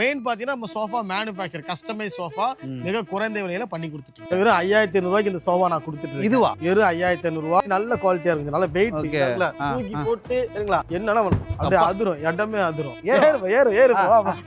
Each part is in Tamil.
மெயின் பாத்தீங்கன்னா நம்ம சோஃபா மேனுஃபேக்சர் கஸ்டமைஸ் சோஃபா மிக குறைந்த விலையில பண்ணி கொடுத்துட்டு வெறும் 5500 ரூபாய்க்கு இந்த சோஃபா நான் கொடுத்துட்டு இதுவா வெறும் 5500 ரூபாய் நல்ல குவாலிட்டியா இருக்கு நல்ல வெயிட் தூக்கி போட்டு சரிங்களா என்னன்னா அப்படியே அதிரும் இடமே அதிரும் ஏறு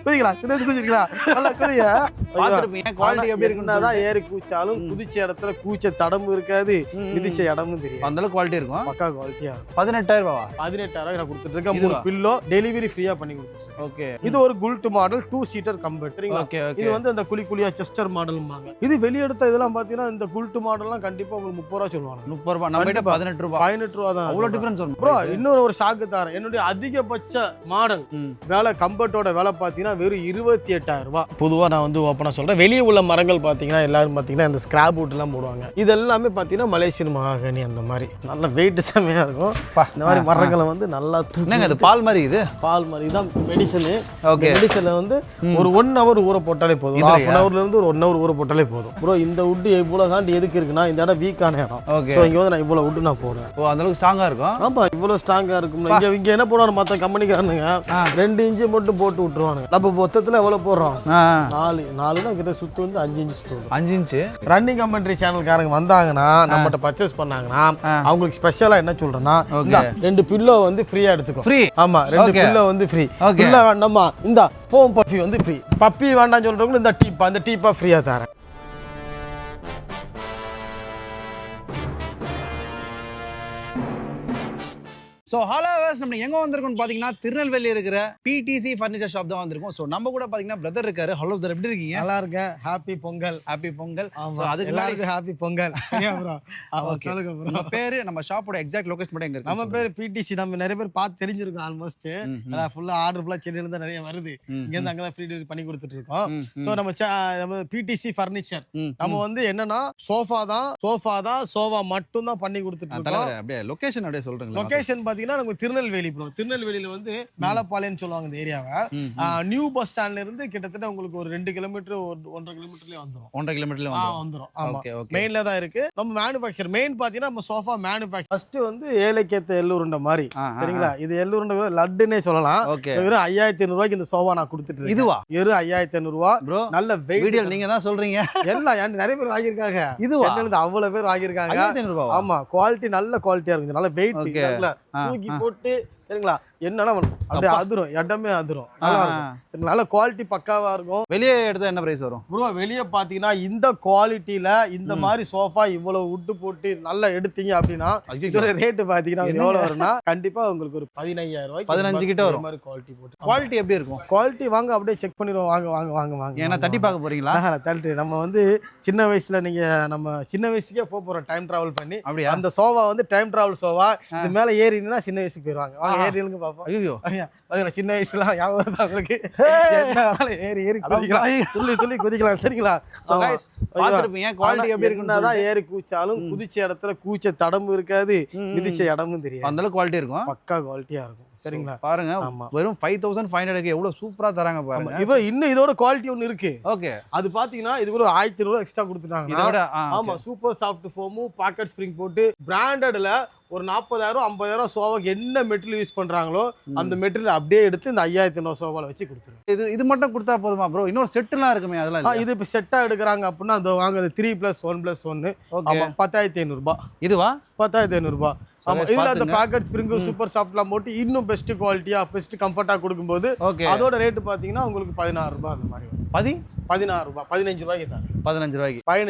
குதிக்கலாம் சின்னது குதிக்கலாம் நல்லா குதியா பாத்துருப்பீங்க குவாலிட்டி எப்படி இருக்குன்னா ஏறி கூச்சாலும் குதிச்ச இடத்துல கூச்ச தடம்பு இருக்காது மிதிச்ச இடமும் தெரியும் அந்த அளவுக்கு குவாலிட்டி இருக்கும் பக்கா குவாலிட்டியா இருக்கும் 18000 ரூபாவா 18000 நான் கொடுத்துட்டு இருக்கேன் 3 பில்லோ டெலிவரி ஃப்ரீயா பண்ணி கொடுத்துருக்கேன் ஓகே இது ஒரு குல்ட் மாடல் 2 சீட்டர் கம்பெட் சரிங்களா ஓகே இது வந்து அந்த குளியா செஸ்டர் மாடல்ம்பாங்க இது வெளிய எடுத்த இதெல்லாம் பாத்தீங்கன்னா இந்த குல்ட் மாடல்லாம் கண்டிப்பா உங்களுக்கு 30 ரூபாய் சொல்லுவாங்க 30 ரூபாய் நம்ம கிட்ட 18 ரூபாய் 18 ரூபாய் தான் அவ்வளவு டிஃபரன்ஸ் வரும் ப்ரோ இன்னொரு ஒரு ஷாக்கு தரேன் என்னுடைய அதிகபட்ச மாடல் வேலை கம்பெட்டோட வேலை பாத்தீங்கன்னா வெறும் 28000 ரூபாய் பொதுவா நான் வந்து ஓப்பனா சொல்றேன் வெளியே உள்ள மரங்கள் பாத்தீங்கன்னா எல்லாரும் பாத்தீங்கன்னா இந்த ஸ்கிராப் வுட் எல்லாம் போடுவாங்க இது எல்லாமே பாத்தீங்கன்னா மலேசியன் மகாகனி அந்த மாதிரி நல்ல வெயிட் செமையா இருக்கும் இந்த மாதிரி மரங்களை வந்து நல்லா என்னங்க இது பால் மாதிரி இது பால் மாதிரி தான் மெடிசன் ஓகே மெடிசன்ல வந்து ஒரு 1 ஹவர் ஊற போட்டாலே போதும் 1/2 ஹவர்ல இருந்து ஒரு 1 ஹவர் ஊற போட்டாலே போதும் ப்ரோ இந்த வுட் இவ்வளவு காண்டி எதுக்கு இருக்குன்னா இந்த இடம் வீக்கான இடம் ஓகே சோ இங்க வந்து நான் இவ்வளவு வுட் நான் போடுறேன் ஓ அந்த அளவுக்கு ஸ்ட்ராங்கா இருக்கும் ஆமா இவ்வளவு ஸ்ட்ராங்கா இருக்கும் இங்க என்ன போடுவாங்க மத்த கம்பெனிக்காரனுங்க 2 இன்ச் மட்டும் போட்டு விட்டுருவாங்க நம்ம மொத்தத்துல எவ்வளவு போடுறோம் 4 தான் கிட்ட சுத்து வந்து 5 இன்ச் சுத்து 5 இன்ச் ரன்னிங் கமெண்ட்ரி சேனல்காரங்க வந்தாங்கன்னா நம்மகிட்ட பர்ச்சேஸ் பண்ணாங்கன்னா அவங்களுக்கு ஸ்பெஷலா என்ன சொல்றேன்னா 2 பில்லோ வந்து ஃப்ரீயா எடுத்துக்கோ ஃப்ரீ ஆமா 2 பில்லோ வந்து ஃப்ரீ பில்லோ வேண்டாமா இந்த ஃபோம் பப்பி வந்து ஃப்ரீ பப்பி வேண்டாம்னு சொல்றவங்க இந்த டீப்பா ஃப்ரீயா தரேன் ஸோ ஹாலாவாஸ் நம்ம எங்கே வந்திருக்கோம்னு பார்த்தீங்கன்னா திருநெல்வேலி இருக்கிற பிடிசி ஃபர்னிச்சர் ஷாப் தான் வந்திருக்கோம். ஸோ நம்ம கூட பார்த்தீங்கன்னா பிரதர் இருக்காரு. ஹலோ பிரதர், எப்படி இருக்கீங்க? நல்லா இருக்கேன். Happy Pongal. Happy Pongal. So அதுக்கு எல்லாருக்கும் ஹாப்பி பொங்கல். ஓகே, நம்ம பேரு நம்ம ஷாப்போட எக்ஸாக்ட் லொகேஷன் மட்டும் எங்க இருக்கு? நம்ம பேர் பிடிசி. நம்ம நிறைய பேர் பார்த்து தெரிஞ்சிருக்கோம். ஆல்மோஸ்ட் ஃபுல்லா ஆர்டர் ஃபுல்லா சென்னையில இருந்து நிறைய வருது. இங்க இருந்து அங்கதான் ஃப்ரீ டெலிவரி பண்ணி கொடுத்துட்டு இருக்கோம். ஸோ நம்ம பிடிசி ஃபர்னிச்சர் நம்ம வந்து என்னன்னா சோஃபா மட்டும் தான் பண்ணி கொடுத்துட்டு இருக்கோம். அப்படியே லொகேஷன் அப்படியே சொல்றீங்க. லொகேஷன் பாத்தீங்கன்னா நமக்கு திருநெல்வேலி ப்ரோ. திருநெல்வேலியில வந்து மேலப்பாளையம் சொல்லுவாங்க இந்த ஏரியாவை. நியூ பஸ் ஸ்டாண்ட்ல இருந்து கிட்டத்தட்ட உங்களுக்கு ஒரு 2 கிலோமீட்டர் 1.5 கிலோமீட்டர்லயே வந்துரும். 1.5 கிலோமீட்டர்ல வந்துரும். ஆமா, மெயின்ல தான் இருக்கு. நம்ம மேனுஃபேக்சர் மெயின் பாத்தீங்கன்னா நம்ம சோஃபா மேனுஃபேக்சர். ஃபர்ஸ்ட் வந்து ஏலைக்கேத்த எள்ளுருண்டை மாதிரி சரிங்களா. இது எள்ளுருண்டை லட்டுன்னே சொல்லலாம். வெறும் 5500 ரூபாய்க்கு இந்த சோஃபா நான் கொடுத்துட்டு இருக்கேன். இதுவா வெறும் 5500 ரூபாய் ப்ரோ. நல்ல வெயிட். நீங்க தான் சொல்றீங்க. எல்லாம் நிறைய பேர் வாங்கியிருக்காங்க. இதுவா அவ்வளவு பேர் வாங்கியிருக்காங்க. 5500 ரூபாய். ஆமா, குவாலிட்டி நல்ல குவாலிட்டியா இருக்கு. நல்ல வெயிட் தூக்கி போட்டு சரிங்களா என்னன்னா அப்படியே அதிரும் இடமே அதிரும். நல்ல குவாலிட்டி பக்காவா இருக்கும். வெளியே எடுத்தா என்ன பிரைஸ் வரும் ப்ரோ? வெளியே பாத்தீங்கன்னா இந்த குவாலிட்டியில இந்த மாதிரி சோஃபா இவ்வளவு உட்டு போட்டு நல்லா எடுத்தீங்க அப்படின்னா இதோட ரேட் பாத்தீங்கன்னா எவ்வளவு வரும்னா கண்டிப்பா உங்களுக்கு ஒரு 15000 ரூபாய் 15 கிட்ட வரும். மாதிரி குவாலிட்டி போட்டு. குவாலிட்டி எப்படி இருக்கும்? குவாலிட்டி வாங்க அப்படியே செக் பண்ணிடுவோம். வாங்க ஏன்னா தட்டி பார்க்க போறீங்களா? தட்டு நம்ம வந்து சின்ன வயசுல நம்ம சின்ன வயசுக்கே போறோம் டைம் டிராவல் பண்ணி. அப்படியே அந்த சோஃபா வந்து டைம் டிராவல் சோஃபா. இது மேல ஏறினா சின்ன வயசுக்கு போயிருவாங்க. ஏறினுங்க பாப்போம். ஐயோ சின்ன வயசுல ஞாபகம் உங்களுக்கு ஏறி துள்ளி குதிக்கலாம் சரிங்களா. பாத்துருப்பீங்க குவாலிட்டி எப்படி இருக்குன்னா ஏறி கூச்சாலும் குதிச்ச இடத்துல கூச்ச தடம்பு இருக்காது மிதிச்ச இடமும் தெரியும். அந்த அளவுக்கு குவாலிட்டி இருக்கும். பக்கா குவாலிட்டியா இருக்கும் சரிங்களா. பாருங்க வெறும் 5500 எவ்வளவு சூப்பரா தராங்க பாருங்க. இவ இன்னும் இதோட குவாலிட்டி ஒன்னு இருக்கு. ஓகே, அது பாத்தீங்கன்னா இது கூட 1500 ரூபாய் எக்ஸ்ட்ரா கொடுத்துட்டாங்க இதோட. ஆமா, super soft foam pocket spring போட்டு பிராண்டட்ல ஒரு 40000 50000 சோஃபாக்கு என்ன மெட்டீரியல் யூஸ் பண்றாங்களோ அந்த மெட்டீரியல் அப்படியே எடுத்து இந்த 5500 சோஃபால வச்சு கொடுத்துருவோம். இது மட்டும் கொடுத்தா போதுமா ப்ரோ? இன்னொரு செட்லாம் இருக்குமே அதெல்லாம்? இது இப்ப செட்டா எடுக்கிறாங்க அப்படின்னா அந்த வாங்க 3+1+1 10500 ரூபாய். இதுவா 10500 ரூபாய். ஆமா, இதுல அந்த பாக்கெட் ஸ்ப்ரிங் சூப்பர் சாஃப்ட்லாம் போட்டு இன்னும் பெஸ்ட் குவாலிட்டியா பெஸ்ட் கம்ஃபர்ட்டா கொடுக்கும்போது அதோட ரேட் பாத்தீங்கன்னா உங்களுக்கு 16 ரூபாய் அந்த மாதிரி வரும். 16 ரூபாய் 15 ரூபாய்க்கு தான். 15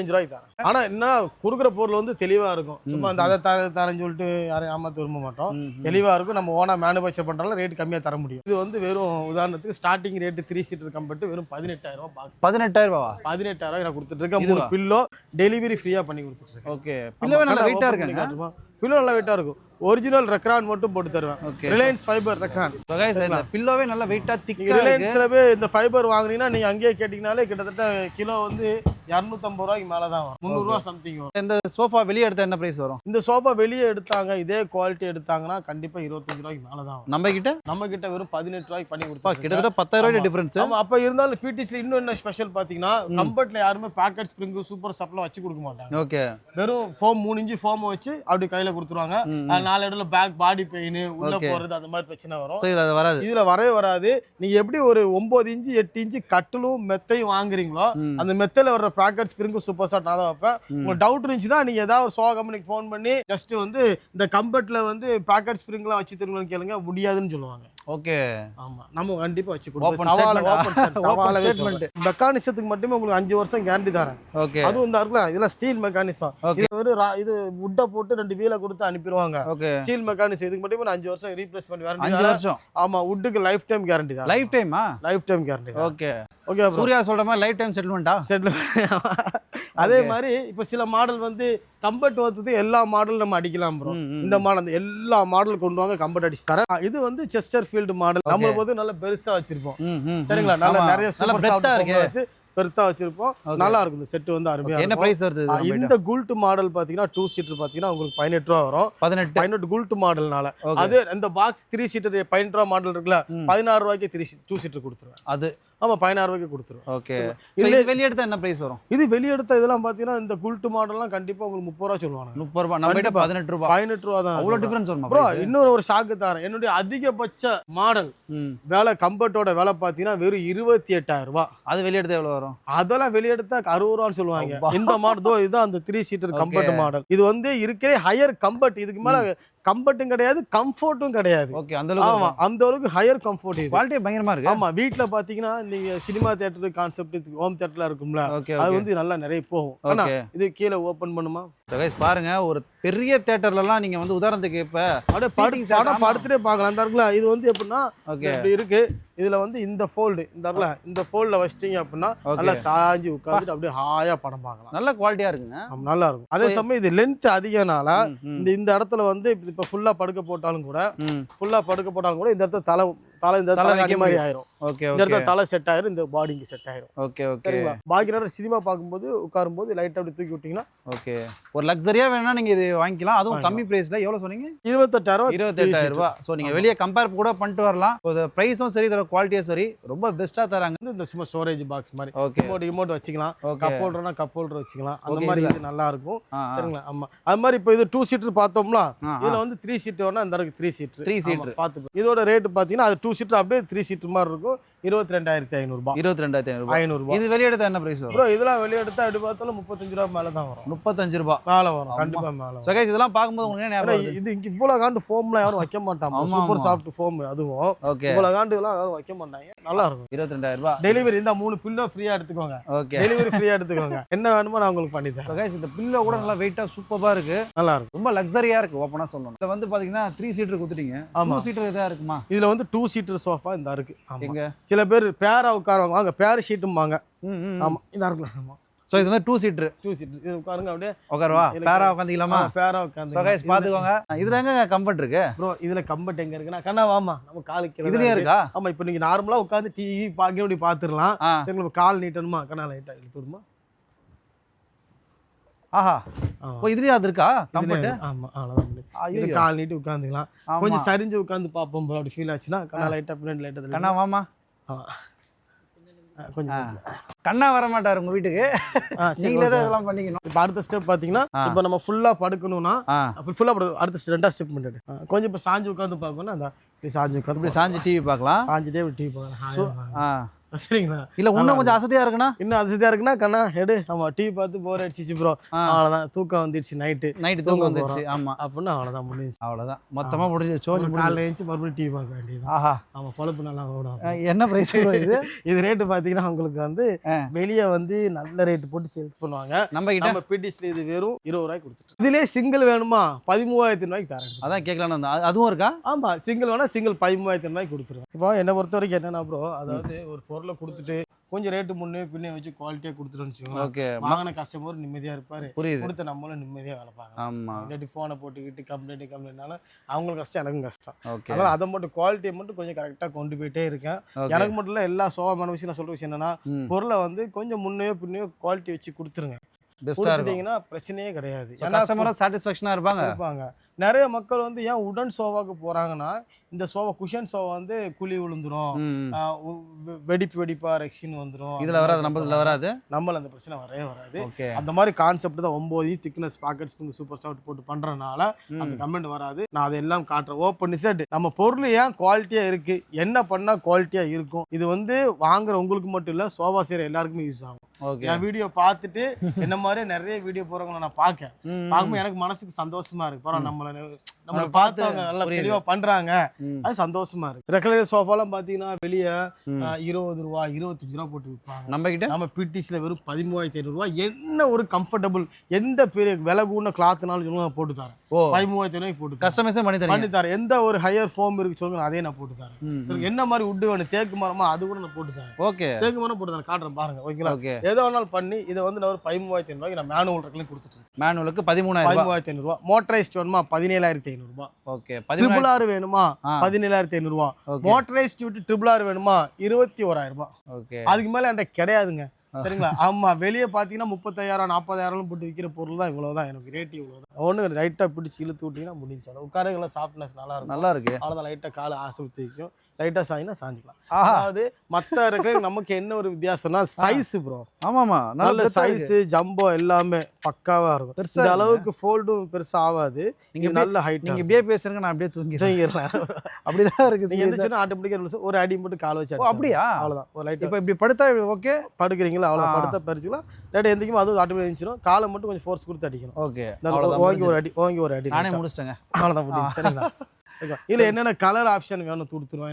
ரூபாய்க்கு தான். ஆனா என்ன கொடுக்குற பொருள் வந்து தெளிவா இருக்கும். சும்மா அந்த அதை தரேன்னு சொல்லிட்டு யாரையும் ஏமாத்த விரும்ப மாட்டோம். தெளிவா இருக்கும். நம்ம ஓனா மேனுஃபேக்சர் பண்றதால ரேட் கம்மியா தர முடியும். இது வந்து வெறும் உதாரணத்துக்கு ஸ்டார்டிங் ரேட் 3 சீட்டர் கம்பெட் வெறும் 18000 ரூபாய் பாக்ஸ். 18000 ரூபாய் 18000 ரூபாய் நான் கொடுத்துட்டு இருக்கேன். 3 பில்லோ டெலிவரி ஃப்ரீயா பண்ணி கொடுத்துட்டு இருக்கேன். ஓகே, பில்லோவே நல்ல வெயிட்டா இருக்குங்க. பில்லோ நல்ல வெயிட்டா இருக்கும். ஒரிஜினல் ரெக்ரான் மட்டும் போட்டு தருவேன். Reliance fibre Recron. இந்த பில்லோவே நல்ல வெயிட்டா திக்கா இருக்கு. ரிலையன்ஸ்லவே இந்த ஃபைபர் வாங்குனீங்கன்னா நீங்க அங்கேயே கேட்டிங்கனாலே கிட்டத்தட்ட கிலோ வந்து 250 ரூபாய்க்கு மேல தான் வரும். 300 ரூபா சம்திங் வரும். இந்த சோஃபா வெளியே எடுத்தா என்ன பிரைஸ் வரும்? இந்த சோஃபா வெளியே எடுத்தாங்க இதே குவாலிட்டி எடுத்தாங்கன்னா கண்டிப்பா 25 ரூபாய்க்கு மேல தான் வரும். நம்ம கிட்ட வெறும் 18 ரூபாய்க்கு பண்ணி கொடுத்தோம். கிட்டத்தட்ட 10,000 ரூபாய் டிஃபரன்ஸ். ஆமா, அப்ப இருந்தாலும் பிடிசில இன்னும் என்ன ஸ்பெஷல் பாத்தீங்கன்னா கம்ஃபர்ட்ல யாருமே பாக்கெட் ஸ்ப்ரிங் சூப்பர் சாஃப்ட்லாம் வச்சு கொடுக்க மாட்டாங்க. ஓகே, வெறும் ஃபோம் 3 இன்ச் ஃபோம் வச்சு அப்படி கையில கொடுத்துருவாங்க. 4 இடத்துல பேக் பாடி பெயின் உள்ள போறது அந்த மாதிரி பிரச்சனை வரும். சோ இதுல வராது. இதுல வரவே வராது. நீங்க எப்படி ஒரு 9 இன்ச் 8 இன்ச் கட்டிலும் மெத்தையும் வாங்குறீங்களோ அந்த மெத்தையில வர பாக்கெட் ஸ்ப்ரிங் சூப்பர் சாஃப்ட் நான் தான் வைப்பேன். உங்களுக்கு டவுட் இருந்துச்சுன்னா நீங்க ஏதாவது ஒரு சோகா கம்பெனிக்கு ஃபோன் பண்ணி ஜஸ்ட் வந்து இந்த கம்ஃபர்ட்ல வந்து பாக்கெட் ஸ்ப்ரிங்லாம் வச்சு தருவீங்கன்னு கேளுங்க, முடியாதுன்னு சொல்லுவாங்க. ஓகே, ஆமா, நம்ம கண்டிப்பா வச்சு கொடுப்போம். சவால ஸ்டேட்மென்ட். மெக்கானிசத்துக்கு மட்டுமே உங்களுக்கு 5 வருஷம் கேரண்டி தரேன். ஓகே, அதுவும் இந்த இருக்குல்ல இதெல்லாம் ஸ்டீல் மெக்கானிசம். இது வுட்ட போட்டு 2 வீல கொடுத்து அனுப்பிடுவாங்க. Okay, steel mechanism. இதுக்கு மட்டுமே 5 வருஷம் ரீப்ளேஸ்மென்ட் வாரண்டி. 5 வருஷம். ஆமா, வுட்டுக்கு லைஃப் டைம் கேரண்டி தான். லைஃப் டைமா? Life time guarantee. Okay okay, Surya சொல்ற மாதிரி லைஃப் டைம் செட்டில்மெண்டா? அதே மாதிரி இப்ப சில மாடல் வந்து கம்ஃபர்ட் வந்து எல்லா மாடல் நம்ம அடிக்கலாம் ப்ரோ. இந்த மாடல் எல்லா மாடல் கொண்டு வாங்க கம்ஃபர்ட் அடிச்சு தரேன். இது வந்து செஸ்டர் ஃபீல்டு மாடல். நம்ம வந்து நல்ல பெருசா வச்சிருப்போம். சரிங்களா, நல்ல நிறைய நல்ல பெருசா இருக்கு. பெருத்தா வச்சிருப்போம். நல்லா இருக்கும். இந்த செட் வந்து அருமையா. என்ன பிரைஸ் வருது? இந்த குல்ட் மாடல் பாத்தீங்கன்னா 2 சீட்டர் பாத்தீங்கன்னா உங்களுக்கு 18 ரூபா வரும். 18 குல்ட் மாடல்னால. அது இந்த பாக்ஸ் 3 சீட்டர் 18 ரூபா மாடல் இருக்குல்ல, 16 ரூபாய்க்கு 2 சீட்டர் கொடுத்துருவேன். அது ஆமா 16 ரூபாய்க்கு கொடுத்துருவேன். ஓகே, இது வெளிய எடுத்தா என்ன பிரைஸ் வரும்? இது வெளிய எடுத்தா இதெல்லாம் பாத்தீங்கன்னா இந்த குல்ட் மாடல்லாம் கண்டிப்பா உங்களுக்கு 30 ரூபா சொல்லுவாங்க. 30 ரூபாய். நம்ம கிட்ட 18 ரூபாய். 18 ரூபா தான். அவ்வளவு டிஃபரன்ஸ் வருமா ப்ரோ? இன்னொரு ஒரு ஷாக்கு தரேன். என்னுடைய அதிகபட்ச மாடல் வேலை கம்ஃபர்ட்டோட வேலை பாத்தீங்கன்னா வெறும் 28,000 ரூபாய். அது வெளிய எடுத்தா எவ்வளவு வரும்? அதெல்லாம் வெளிய எடுத்தா 60 ரூபான்னு சொல்லுவாங்க. இந்த மாடல் இதுதான் அந்த 3 சீட்டர் கம்ஃபர்ட் மாடல். இது வந்து இருக்கிற ஹையர் கம்ஃபர்ட். இதுக்கு மேல கம்ஃபர்ட்டும் கிடையாது, கம்ஃபர்ட்டும் கிடையாது. ஓகே, அந்த அளவுக்கு. ஆமா, அந்த அளவுக்கு ஹையர் கம்ஃபர்ட். இது குவாலிட்டி பயங்கரமா இருக்கு. ஆமா, வீட்ல பாத்தீங்கன்னா நீங்க சினிமா தியேட்டர் கான்செப்ட் ஹோம் தியேட்டர்ல இருக்கும்ல, அது வந்து நல்லா நிறைய போகும். ஆனா இது கீழ ஓபன் பண்ணுமா? சோ गाइस பாருங்க, ஒரு பெரிய தியேட்டர்லலாம் நீங்க வந்து உதாரணத்துக்கு இப்ப படம் படுத்துட்டே பார்க்கலாம். அந்த இருக்குல இது வந்து எப்படின்னா இப்படி இருக்கு. இதுல வந்து இந்த ஃபோல்டு இந்த இருக்குல இந்த ஃபோல்ட்ல வச்சிட்டீங்க அப்படின்னா நல்லா சாஞ்சி உட்கார்ந்துட்டு அப்படியே ஹாயா படம் பார்க்கலாம். நல்ல குவாலிட்டியா இருக்குங்க. நல்லா இருக்கும். அதே சமயம் இது லென்த் அதிகனால இந்த இடத்துல வந்து இப்ப ஃபுல்லா படுக்க போட்டாலும் கூட இந்த இடத்துல தலை இந்த தலை வைக்க மாதிரி ஆயிரும். ஓகே, இந்த இடத்துல தலை செட் ஆயிரும், இந்த பாடிக்கு செட் ஆயிரும். ஓகே ஓகே, சரிங்களா? பாக்கி நேரம் சினிமா பார்க்கும்போது உட்காரும்போது லைட் அப்படி தூக்கி விட்டீங்கன்னா ஓகே, ஒரு லக்ஸரியா வேணா நீங்க இது வாங்கிக்கலாம். அதுவும் கம்மி பிரைஸ்ல. எவ்வளவு சொன்னீங்க? 28,000 ரூபாய். சோ நீங்க வெளிய கம்பேர் கூட பண்ணிட்டு வரலாம். ஒரு பிரைஸும் சரி, இதோட குவாலிட்டியும் சரி, ரொம்ப பெஸ்டா தராங்க. இந்த சும்மா ஸ்டோரேஜ் பாக்ஸ் மாதிரி ஓகே, ரிமோட் வச்சுக்கலாம். கப் ஹோல்டர்னா கப் ஹோல்டர் வச்சுக்கலாம். அந்த மாதிரி இது நல்லா இருக்கும். சரிங்களா? ஆமா, அது மாதிரி இப்போ இது 2 சீட்டர் பார்த்தோம்ல, இதுல வந்து 3 சீட்டர் வேணா இந்த இருக்கு. 3 சீட்டர் பாத்து இதோட ரேட் பாத்தீங்கன்னா அது 2 சீட்டர் அப்படியே 3 சீட்டர் மாதிரி இருக்கும். 22,500 ரூபாய். 22,500 ரூபாய். இது வெளிய எடுத்தா என்ன பிரைஸ் வரும் ப்ரோ? இதெல்லாம் வெளிய எடுத்தா எப்படி பார்த்தாலும் 35 ரூபாய் மேல தான் வரும். 35 ரூபாய் மேல வரும். கண்டிப்பா மேல வரும். சோ गाइस இதெல்லாம் பாக்கும்போது உங்களுக்கு என்ன ஞாபகம் வருது? இது இவ்வளவு காண்டு ஃபோம்லாம் யாரும் வைக்க மாட்டாங்க. Super soft foam. அதுவும் ஓகே, இவ்வளவு காண்டு எல்லாம் யாரும் வைக்க மாட்டாங்க. நல்லா இருக்கும். 22,000 ரூபாய். டெலிவரி இந்த 3 பில்லோ ஃப்ரீயா எடுத்துக்கோங்க. ஓகே, டெலிவரி ஃப்ரீயா எடுத்துக்கோங்க. என்ன வேணுமோ நான் உங்களுக்கு பண்ணி தரேன். சோ गाइस இந்த பில்லோ கூட நல்லா வெயிட்டா சூப்பரா இருக்கு. நல்லா இருக்கும். ரொம்ப லக்ஸரியா இருக்கு. ஓபனா சொல்லணும். இது வந்து பாத்தீங்கன்னா 3 சீட்டர் கொடுத்துட்டீங்க. 2 சீட்டர் இதா இருக்குமா? இதுல வந்து 2 சீட்டர் சோஃபா இந்த இருக்கு. எங்க சில பேர் பேரா உட்காருவாங்க. வாங்க பேர் ஷீட்டும்பாங்க. ஆமா, இதா இருக்குல. ஆமா, சோ இது வந்து 2 சீட்டர். இது உட்காருங்க அப்படியே. உட்காரவா? பேரா உட்கார்ந்திக்கலாமா? பேரா உட்கார்ந்து. சோ गाइस பாத்துக்கோங்க. இதுல எங்க கம்ஃபர்ட் இருக்கு ப்ரோ? இதுல கம்ஃபர்ட் எங்க இருக்குன்னா கண்ணா வாமா நம்ம கால் கீழ இதுலயே இருக்கா? ஆமா, இப்போ நீங்க நார்மலா உட்கார்ந்து டிவி பாக்க அப்படி பாத்துறலாம். சரிங்களா? கால் நீட்டணுமா? கண்ணா லைட்டா இழுத்து விடுமா? ஆஹா, ஓ இதுலயே அது இருக்கா கம்ஃபர்ட்? ஆமா, அவ்வளவுதான். ஐயோ, கால் நீட்டி உட்கார்ந்துக்கலாம். கொஞ்சம் சரிஞ்சு உட்கார்ந்து பாப்போம் ப்ரோ. அப்படி ஃபீல் ஆச்சுன்னா கண்ணா லைட்டா பின்னாடி லைட்டா கண்ணா வாமா. கொஞ்சம் கண்ணா வர மாட்டாரு உங்க வீட்டுக்கு. நீங்களே தான் இதெல்லாம் பண்ணிக்கணும். இப்போ அடுத்த ஸ்டெப் பாத்தீங்கன்னா இப்போ நம்ம ஃபுல்லா படுக்கணும்னா ஃபுல்லா அடுத்த 2 ஸ்டெப் பண்ணிட்டு கொஞ்சம் இப்போ சாஞ்சு உட்காந்து பார்க்கணும். அந்த சாஞ்சு உட்காந்து இப்படி சாஞ்சு டிவி பார்க்கலாம். சாஞ்சுட்டே டிவி பார்க்கலாம். சரிங்களா? இல்ல இன்னும் கொஞ்சம் அசதியா இருக்குன்னா? இன்னும் அசதியா இருக்குன்னா கண்ணா எடு. ஆமா, டிவி பார்த்து போர் அடிச்சிச்சு ப்ரோ. அவ்வளவுதான், தூக்கம் வந்துடுச்சு. நைட்டு தூக்கம் வந்துடுச்சு. ஆமா, அப்படின்னு அவ்வளவுதான் முடிஞ்சிச்சு. அவ்வளவுதான், மொத்தமா முடிஞ்சு. சோழி காலைல எழுந்து மறுபடியும் டிவி பார்க்க வேண்டியது. ஆஹா, ஆமா, பொழப்பு நல்லா ஓடும். என்ன பிரைஸ் இது? இது ரேட்டு பாத்தீங்கன்னா உங்களுக்கு வந்து வெளியே வந்து நல்ல ரேட்டு போட்டு சேல்ஸ் பண்ணுவாங்க. நம்ம பிடிஸ்ல இது வெறும் 20 ரூபாய்க்கு கொடுத்துட்டு. இதுலயே சிங்கிள் வேணுமா 13,000 ரூபாய்க்கு தரேன். அதான் கேட்கலான்னு. அதுவும் இருக்கா? ஆமா, சிங்கிள் வேணா சிங்கிள் 13,000 ரூபாய்க்கு கொடுத்துருவேன். இப்போ என்னை பொறுத்த வரைக்கும் என்னன்னா ப்ரோ, அதாவது ஒரு பொருளை கொடுத்துட்டு கொஞ்சம் ரேட்டு முன்னே பின்னே வச்சு குவாலிட்டியா கொடுத்துட்டோம்னு வச்சுக்கோங்க. ஓகே. வாங்கின கஸ்டமர் நிம்மதியா இருப்பாரு, புரியுது. கொடுத்த நம்மளும் நிம்மதியா வேலை பார்க்கலாம். ஆமா. இல்லாட்டி ஃபோனை போட்டுக்கிட்டு கம்ப்ளைண்ட்னால அவங்களுக்கு கஷ்டம், எனக்கும் கஷ்டம். ஓகே. அதனால அதை மட்டும் குவாலிட்டியை மட்டும் கொஞ்சம் கரெக்டா கொண்டு போயிட்டே இருக்கேன். எனக்கு மட்டும் இல்ல, எல்லா சோகமான விஷயம் நான் சொல்ற விஷயம் என்னன்னா, பொருளை வந்து கொஞ்சம் முன்னையோ பின்னையோ குவாலிட்டி வச்சு கொடுத்துருங்க. கொடுத்துட்டீங்கன்னா பிரச்சனையே கிடையாது. கஸ்டமரும் சாட்டிஸ்ஃபேக்ஷனா இருப்பாங்க. நிறைய மக்கள் வந்து ஏன் உடன் சோஃபாக்கு போறாங்கன்னா, இந்த சோஃபா குஷன் சோஃபா வந்து குழி விழுந்துரும், வெடிப்பா ரெக்ஷன் வந்துரும். இதுல வராது, நம்மள வராது, நம்மள அந்த பிரச்சனை வரவே வராது. அந்த மாதிரி கான்செப்ட் தான் 9 thickness packet spring super soft போட்டு பண்றதுனால அந்த கமெண்ட் வராது. நான் அதெல்லாம் காட்டுறேன் ஓப்பன் செட். நம்ம பொருள் ஏன் குவாலிட்டியா இருக்கு, என்ன பண்ணா குவாலிட்டியா இருக்கும், இது வந்து வாங்குற உங்களுக்கு மட்டும் இல்ல, சோஃபா செய்யற எல்லாருக்குமே யூஸ் ஆகும். என் வீடியோ பார்த்துட்டு என்ன மாதிரி நிறைய வீடியோ போறவங்க நான் பார்க்கும்போது எனக்கு மனசுக்கு சந்தோஷமா இருக்கு. பரவாயில்ல, நம்மள பார்த்தவங்க நல்லா தெளிவா பண்றாங்க, அது சந்தோஷமா இருக்கு. ரெகுலர் சோஃபாலாம் பாத்தீங்கன்னா வெளியே 20 ரூபா 25 ரூபா போட்டு விற்பாங்க. நம்ம பிடிசில வெறும் 13,500 ரூபா. என்ன ஒரு கம்ஃபர்டபுள், எந்த பெரிய விலை கூடின கிளாத்னாலும் போட்டு தரேன். 13,500 போட்டு கஸ்டமைஸ் பண்ணி தரேன். எந்த ஒரு ஹையர் ஃபோம் இருக்கு சொல்லுங்க, அதே நான் போட்டு தரேன். என்ன மாதிரி உட் வேணும், தேக்கு மரமா, அது கூட நான் போட்டு தரேன். ஓகே, தேக்கு மரம் போட்டு தரேன், காட்டுறேன் பாருங்க. ஓகேங்களா, ஏதோ ஒரு நாள் பண்ணி இதை வந்து நான் ஒரு 13,500 ரூபாய்க்கு நான் மேனுவல் ரெக்லைன் கொடுத்துட்டேன். மேனுவலுக்கு 13,500 ரூபா. மோட்டரைஸ்ட் வேணுமா 17,500 ரூபா. ஓகே. ட்ரிபிள் ஆர் வேணுமா 17,500 ரூபா. மோட்டரைஸ்ட் விட்டு ட்ரிபிள் ஆர் வேணுமா 21,000 ரூபா. ஓகே, அதுக்கு மேல என்கிட்ட கிடையாதுங்க. சரிங்களா? ஆமா, வெளியே பாத்தீங்கன்னா 35,000 40,000 போட்டு விற்கிற பொருள் தான் இவ்வளவுதான். எனக்கு ரேட் இவ்வளவுதான். ஒண்ணு ரைட்டா பிடிச்சி இழுத்து விட்டீங்கன்னா முடிஞ்சு. உட்காரங்கள சாஃப்ட்னஸ் நல்லா இருக்கு. அவ்வளவுதான். லைட்டா காலை ஆசை ஊற்றி வைக்கும், லைட்டா சாய்னா சாஞ்சிக்கலாம். அதாவது மத்த இருக்கிற நமக்கு என்ன ஒரு வித்தியாசம்னா சைஸ் ப்ரோ. ஆமாமா, நல்ல சைஸ் ஜம்போ எல்லாமே பக்காவா இருக்கும். இந்த அளவுக்கு ஃபோல்டும் பெருசா ஆகாது. நீங்க நல்ல ஹைட். நீங்க இப்படியே பேசுறீங்க, நான் அப்படியே தூங்கிடுறேன். அப்படிதான் இருக்கு. நீங்க எந்திரிச்சா ஆட்டோமேட்டிக்கா ஒரு அடி மட்டும் கால் வச்சு. அப்படியா? அவ்வளவுதான். ஒரு லைட். இப்போ இப்படி படுத்தா ஓகே, படுக்கிறீங்களா அவ்வளவு படுத்தா பறிச்சுக்கலாம். லைட் எந்திரிக்கும், அதுவும் ஆட்டோமேட்டிக் இருந்துரும். காலை மட்டும் கொஞ்சம் ஃபோர்ஸ் கொடுத்து அடிக்கணும். ஓகே, ஓங்கி ஒரு அடி. நானே முடிச்சிட்டேங்க. அவ்வளவுதான் முடியும். சரிங்களா? இதுல என்னென்ன கலர் ஆப்ஷன் வேணும் கொடுத்துருவோம்.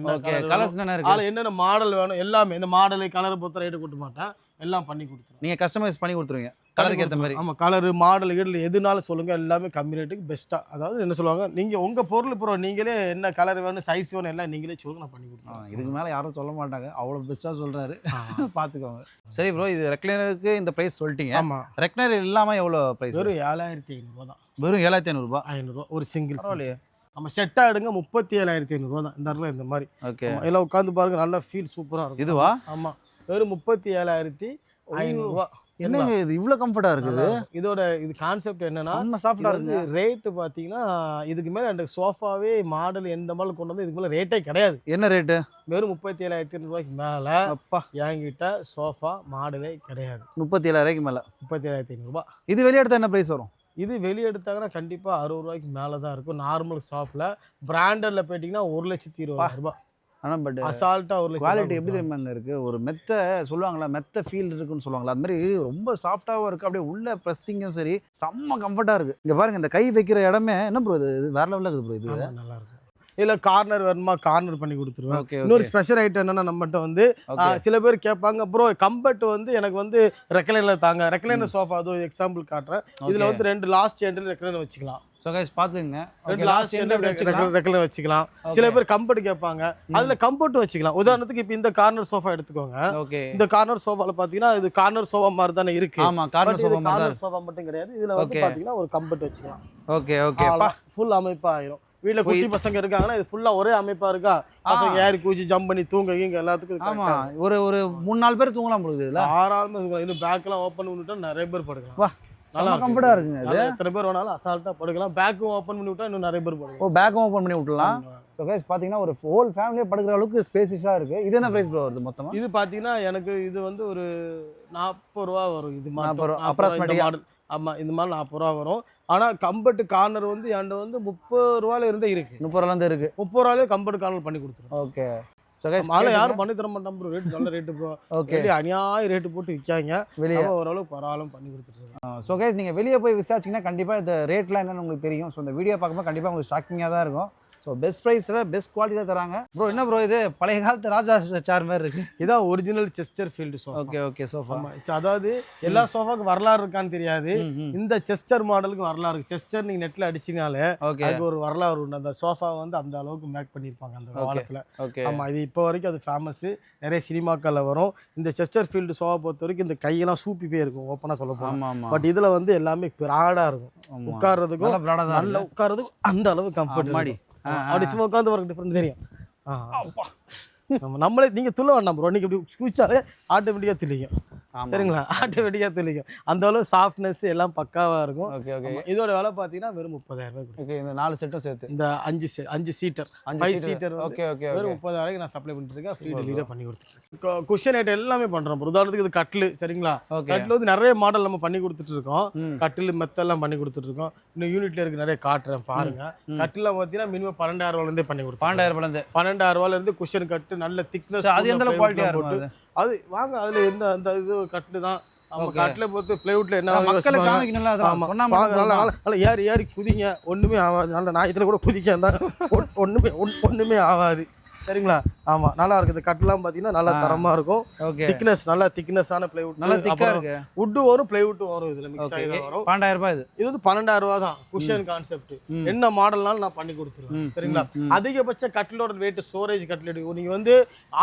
என்னென்ன மாடல் வேணும் எல்லாமே. இந்த மாடல் கலரை பொறுத்த ரேட்டு கொடுக்க மாட்டேன், எல்லாம் பண்ணி கொடுத்துருவோம். நீங்க கஸ்டமைஸ் பண்ணி கொடுத்துருவீங்க கலருக்கு ஏற்ற மாதிரி. ஆமா, கலர் மாடல் எதுனாலும் சொல்லுங்க, எல்லாமே கம்மி ரேட்டுக்கு பெஸ்ட்டா. அதாவது என்ன சொல்லுவாங்க, நீங்க உங்க பொருள் ப்ரோ, நீங்களே என்ன கலர் வேணும் சைஸ் வேணும் எல்லாம் நீங்களே சொல்லுங்க, நான் பண்ணி கொடுத்துருவேன். இதுக்கு மேல யாரும் சொல்ல மாட்டாங்க, அவ்வளவு பெஸ்ட்டா சொல்றாரு. பாத்துக்கோங்க. சரி ப்ரோ, இது ரெக்லைனருக்கு இந்த பிரைஸ் சொல்லிட்டீங்க. ஆமா, ரெக்லைனர் இல்லாம எவ்வளவு பிரைஸ்? வெறும் 7,500 ரூபா தான். வெறும் 7,500 ரூபாய். 500 ரூபா ஒரு சிங்கிள். நம்ம செட்டா எடுங்க 37,500 ரூபா தான். இந்த இடத்துல இந்த மாதிரி. ஓகே, எல்லாம் உட்காந்து பாருங்க, நல்ல ஃபீல் சூப்பரா இருக்கும். இதுவா? ஆமா, வெறும் 37,500 ரூபா. என்னங்க இது இவ்வளவு கம்ஃபர்ட்டா இருக்குது? இதோட இது கான்செப்ட் என்னன்னா, நம்ம சாஃப்ட்டா இருக்கு. ரேட் பாத்தீங்கன்னா இதுக்கு மேல அந்த சோஃபாவே மாடல் எந்த மாடல் கொண்டு வந்து இதுக்கு மேல ரேட்டே கிடையாது. என்ன ரேட்டு? வெறும் 37,500 ரூபாய்க்கு மேல அப்பா என்கிட்ட சோஃபா மாடலே கிடையாது. 37,000 மேல 37,500 ரூபாய். இது வெளியே எடுத்தா என்ன பிரைஸ் வரும்? இது வெளியே எடுத்தாங்கன்னா கண்டிப்பா 60 ரூபாய்க்கு மேல தான் இருக்கும். நார்மல் ஷாப்ல பிராண்டட்ல போயிட்டீங்கன்னா 1,20,000 ரூபாய். ஆனா பட் அசால்ட்டா ஒரு குவாலிட்டி எப்படி தெரியுமாங்க இருக்கு? ஒரு மெத்த சொல்லுவாங்களா, மெத்த ஃபீல் இருக்குன்னு சொல்லுவாங்களா, அது மாதிரி ரொம்ப சாஃப்டாவும் இருக்கு. அப்படியே உள்ள ப்ரெஸ்ஸிங்கும் சரி செம்ம கம்ஃபர்ட்டா இருக்கு. இங்க பாருங்க, இந்த கை வைக்கிற இடமே என்ன ப்ரோ, இது வேற லெவல்ல இருக்குது ப்ரோ. இது நல்லா இருக்கு. இல்ல கார்னர் வேணுமா கார்னர் பண்ணி கொடுத்துருவேன். இன்னொரு ஸ்பெஷல் ஐட்டம் என்னன்னா, நம்மகிட்ட வந்து சில பேர் கேட்பாங்க ப்ரோ கம்பர்ட் வந்து எனக்கு வந்து ரெக்லைனர் தாங்க. ரெக்லைனர் சோஃபா அது எக்ஸாம்பிள் காட்டுறேன். இதுல வந்து 2 லாஸ்ட் ஹேண்டில் ரெக்லைனர் வச்சுக்கலாம். சோ गाइस பாத்துங்க, 2 லாஸ்ட் ஹேண்டில் ரெக்லைனர் வச்சுக்கலாம். சில பேர் கம்பர்ட் கேட்பாங்க, அதுல கம்பர்ட் வச்சுக்கலாம். உதாரணத்துக்கு இப்போ இந்த கார்னர் சோஃபா எடுத்துக்கோங்க. இந்த கார்னர் சோஃபால பாத்தீங்கன்னா இது கார்னர் சோஃபா மாதிரி தானே இருக்கு. ஆமா, கார்னர் சோஃபா மட்டும் கிடையாது. இதுல வந்து பாத்தீங்கன்னா ஒரு கம்பர்ட் வச்சுக்கலாம். ஓகே ஓகே, ஃபுல் அமைப்பா ஆயிரும். வீட்ல குட்டி பசங்க இருக்காங்கன்னா இது ஃபுல்லா ஒரே அமைப்பா இருக்கா, பசங்க ஏறி கூச்சி ஜம்ப் பண்ணி தூங்க இங்க எல்லாத்துக்கும். ஆமா, ஒரு 3-4 பேர் தூங்கலாம் போகுது. இதுல 6 ஆள் தூங்கலாம். இது பேக்லாம் ஓபன் பண்ணிட்டா நிறைய பேர் படுக்கலாம். வா, நல்லா கம்ஃபர்ட்டா இருக்குங்க. இது எத்தனை பேர் வேணாலும் அசால்ட்டா படுக்கலாம். பேக்கும் ஓபன் பண்ணி விட்டா இன்னும் நிறைய பேர் படுக்கலாம். ஓ, பேக்கும் ஓபன் பண்ணி விட்டலாம். சோ गाइस பாத்தீங்கன்னா ஒரு ஹோல் ஃபேமிலியே படுக்கிற அளவுக்கு ஸ்பேசியஸா இருக்கு. இது என்ன பிரைஸ் ப்ரோ வருது மொத்தமா? இது பாத்தீங்கன்னா எனக்கு இது வந்து ஒரு 40 ரூபா வரும். இது மாதிரி அப்ராக்ஸிமேட் மாடல். ஆமா, இந்த மாதிரி 40 ரூபா வரும். ஆனா கம்பர்ட் கார்னர் வந்து என்கிட்ட வந்து 30 ரூபாயில இருந்தே இருக்கு. 30 ரூபாயில இருந்து இருக்கு. 30 ரூபாயிலே கம்பர்ட் கார்னர் பண்ணி கொடுத்துருவோம். ஓகே, சோ गाइस மால யாரும் பண்ணி தர மாட்டாங்க ப்ரோ. ரேட் நல்ல ரேட் ப்ரோ. ஓகே, அநியாய ரேட் போட்டு விற்காங்க. வெளியே ஓரளவுக்கு பரவாயில்ல பண்ணி கொடுத்துருக்கோம். சோ गाइस நீங்க வெளியே போய் விசாரிச்சீங்கன்னா கண்டிப்பா இந்த ரேட்லாம் என்னன்னு உங்களுக்கு தெரியும். சோ இந்த வீடியோ பார்க்கும்போது கண்டிப்பா உங்களுக்கு ஷாக்கிங்கா தான் இருக்கும். ஸோ பெஸ்ட் ப்ரைஸில் பெஸ்ட் குவாலிட்டியில் தராங்க. ப்ரோ என்ன ப்ரோ இது பழைய காலத்து ராஜா சேர் மாதிரி இருக்கு. இதான் original Chester field sofa. Okay okay sofa. அதாவது எல்லா சோஃபாக்கு வரலாறு இருக்கான்னு தெரியாது, இந்த செஸ்டர் மாடலுக்கு வரலாறு இருக்கு. செஸ்டர் நீங்க நெட்ல அடிச்சீங்கனாலே அதுக்கு ஒரு வரலாறு உண்டு. அந்த சோஃபா வந்து அந்த அளவுக்கு மேக் பண்ணிருப்பாங்க அந்த காலத்துல. ஆமா, இது இப்போ வரைக்கும் அது ஃபேமஸ், நிறைய சினிமாக்கள்ல வரும். இந்த செஸ்டர் ஃபீல்டு சோஃபா பொறுத்த வரைக்கும் இந்த கையெல்லாம் சூப்பி போய் இருக்கும் ஓப்பனா சொல்ல போனா. பட் இதுல வந்து எல்லாமே பிராடா இருக்கும், உட்கார்றதுக்கும் நல்லா உட்கார்றதுக்கும் அந்த அளவு கம்ஃபர்ட். அப்படி சும்மா உட்காந்து ஒரு டிஃபரெண்ட் தெரியும். நம்மளே நீங்க துள்ள வேண்டாம் ப்ரோ, நீங்க இப்படி குளிச்சாலே ஆட்டோமேட்டிக்கா தெளிக்கும். சரிங்களா, ஆட்டோமேட்டிக்கா தெளிக்கும். அந்த அளவு சாஃப்ட்னஸ் எல்லாம் பக்காவா இருக்கும். Okay okay. இதோட விலை பாத்தீங்கன்னா வெறும் 30,000 ரூபாய். ஓகே, இந்த 4 செட்டும் சேர்த்து இந்த 5 சீட்டர் 5 சீட்டர் ஓகே ஓகே வெறும் 30,000 நான் சப்ளை பண்ணிட்டு இருக்கேன். ஃப்ரீ டெலிவரி பண்ணி கொடுத்துட்டு குஷன் ஐட்டம் எல்லாமே பண்றோம். உதாரணத்துக்கு இது கட்டில். சரிங்களா, கட்டில் வந்து நிறைய மாடல் நம்ம பண்ணி கொடுத்துட்டு இருக்கோம். கட்டில் மெத்தெல்லாம் பண்ணி கொடுத்துட்டு இருக்கோம். இன்னும் யூனிட்ல இருக்கு, நிறைய காட்டுறேன் பாருங்க. கட்டில பாத்தீங்கன்னா மினிமம் 12,000 ரூபாயில இருந்தே பண்ணி கொடுத்தோம். 12,000 ரூபாயில இருந்து குஷன் கட்டு நல்ல திக்னஸ், அது எந்த அளவுக்கு குவாலிட்டியா இருக்கும் அது வாங்க. அதுல எந்த அந்த இது கட்டில் தான் கட்டில பொறுத்து பிளைவுட்ல என்ன மக்களுக்கு காமிக்கணும்ல. ஏறி குதிங்க, ஒண்ணுமே ஆகாது. நல்ல நான் இதுல கூட குதிக்க ஒண்ணுமே ஆகாது. சரிங்களா, ஆமா நல்லா இருக்குது. கட்டெல்லாம் பாத்தீங்கன்னா நல்லா தரமா இருக்கும். திக்னஸ் நல்லா திக்னஸான பிளைவுட், நல்லா திக்கா இருக்கு. வுட் வரும், பிளைவுட் வரும், இதுல மிக்ஸ் ஆகி வரும். 12,000 ரூபாய். இது வந்து 12,000 ரூபாய் தான் குஷன் கான்செப்ட். என்ன மாடல்னாலும் நான் பண்ணி கொடுத்துருவேன். சரிங்களா, அதிகபட்ச கட்டிலோட ரேட் ஸ்டோரேஜ் கட்டில் நீங்க வந்து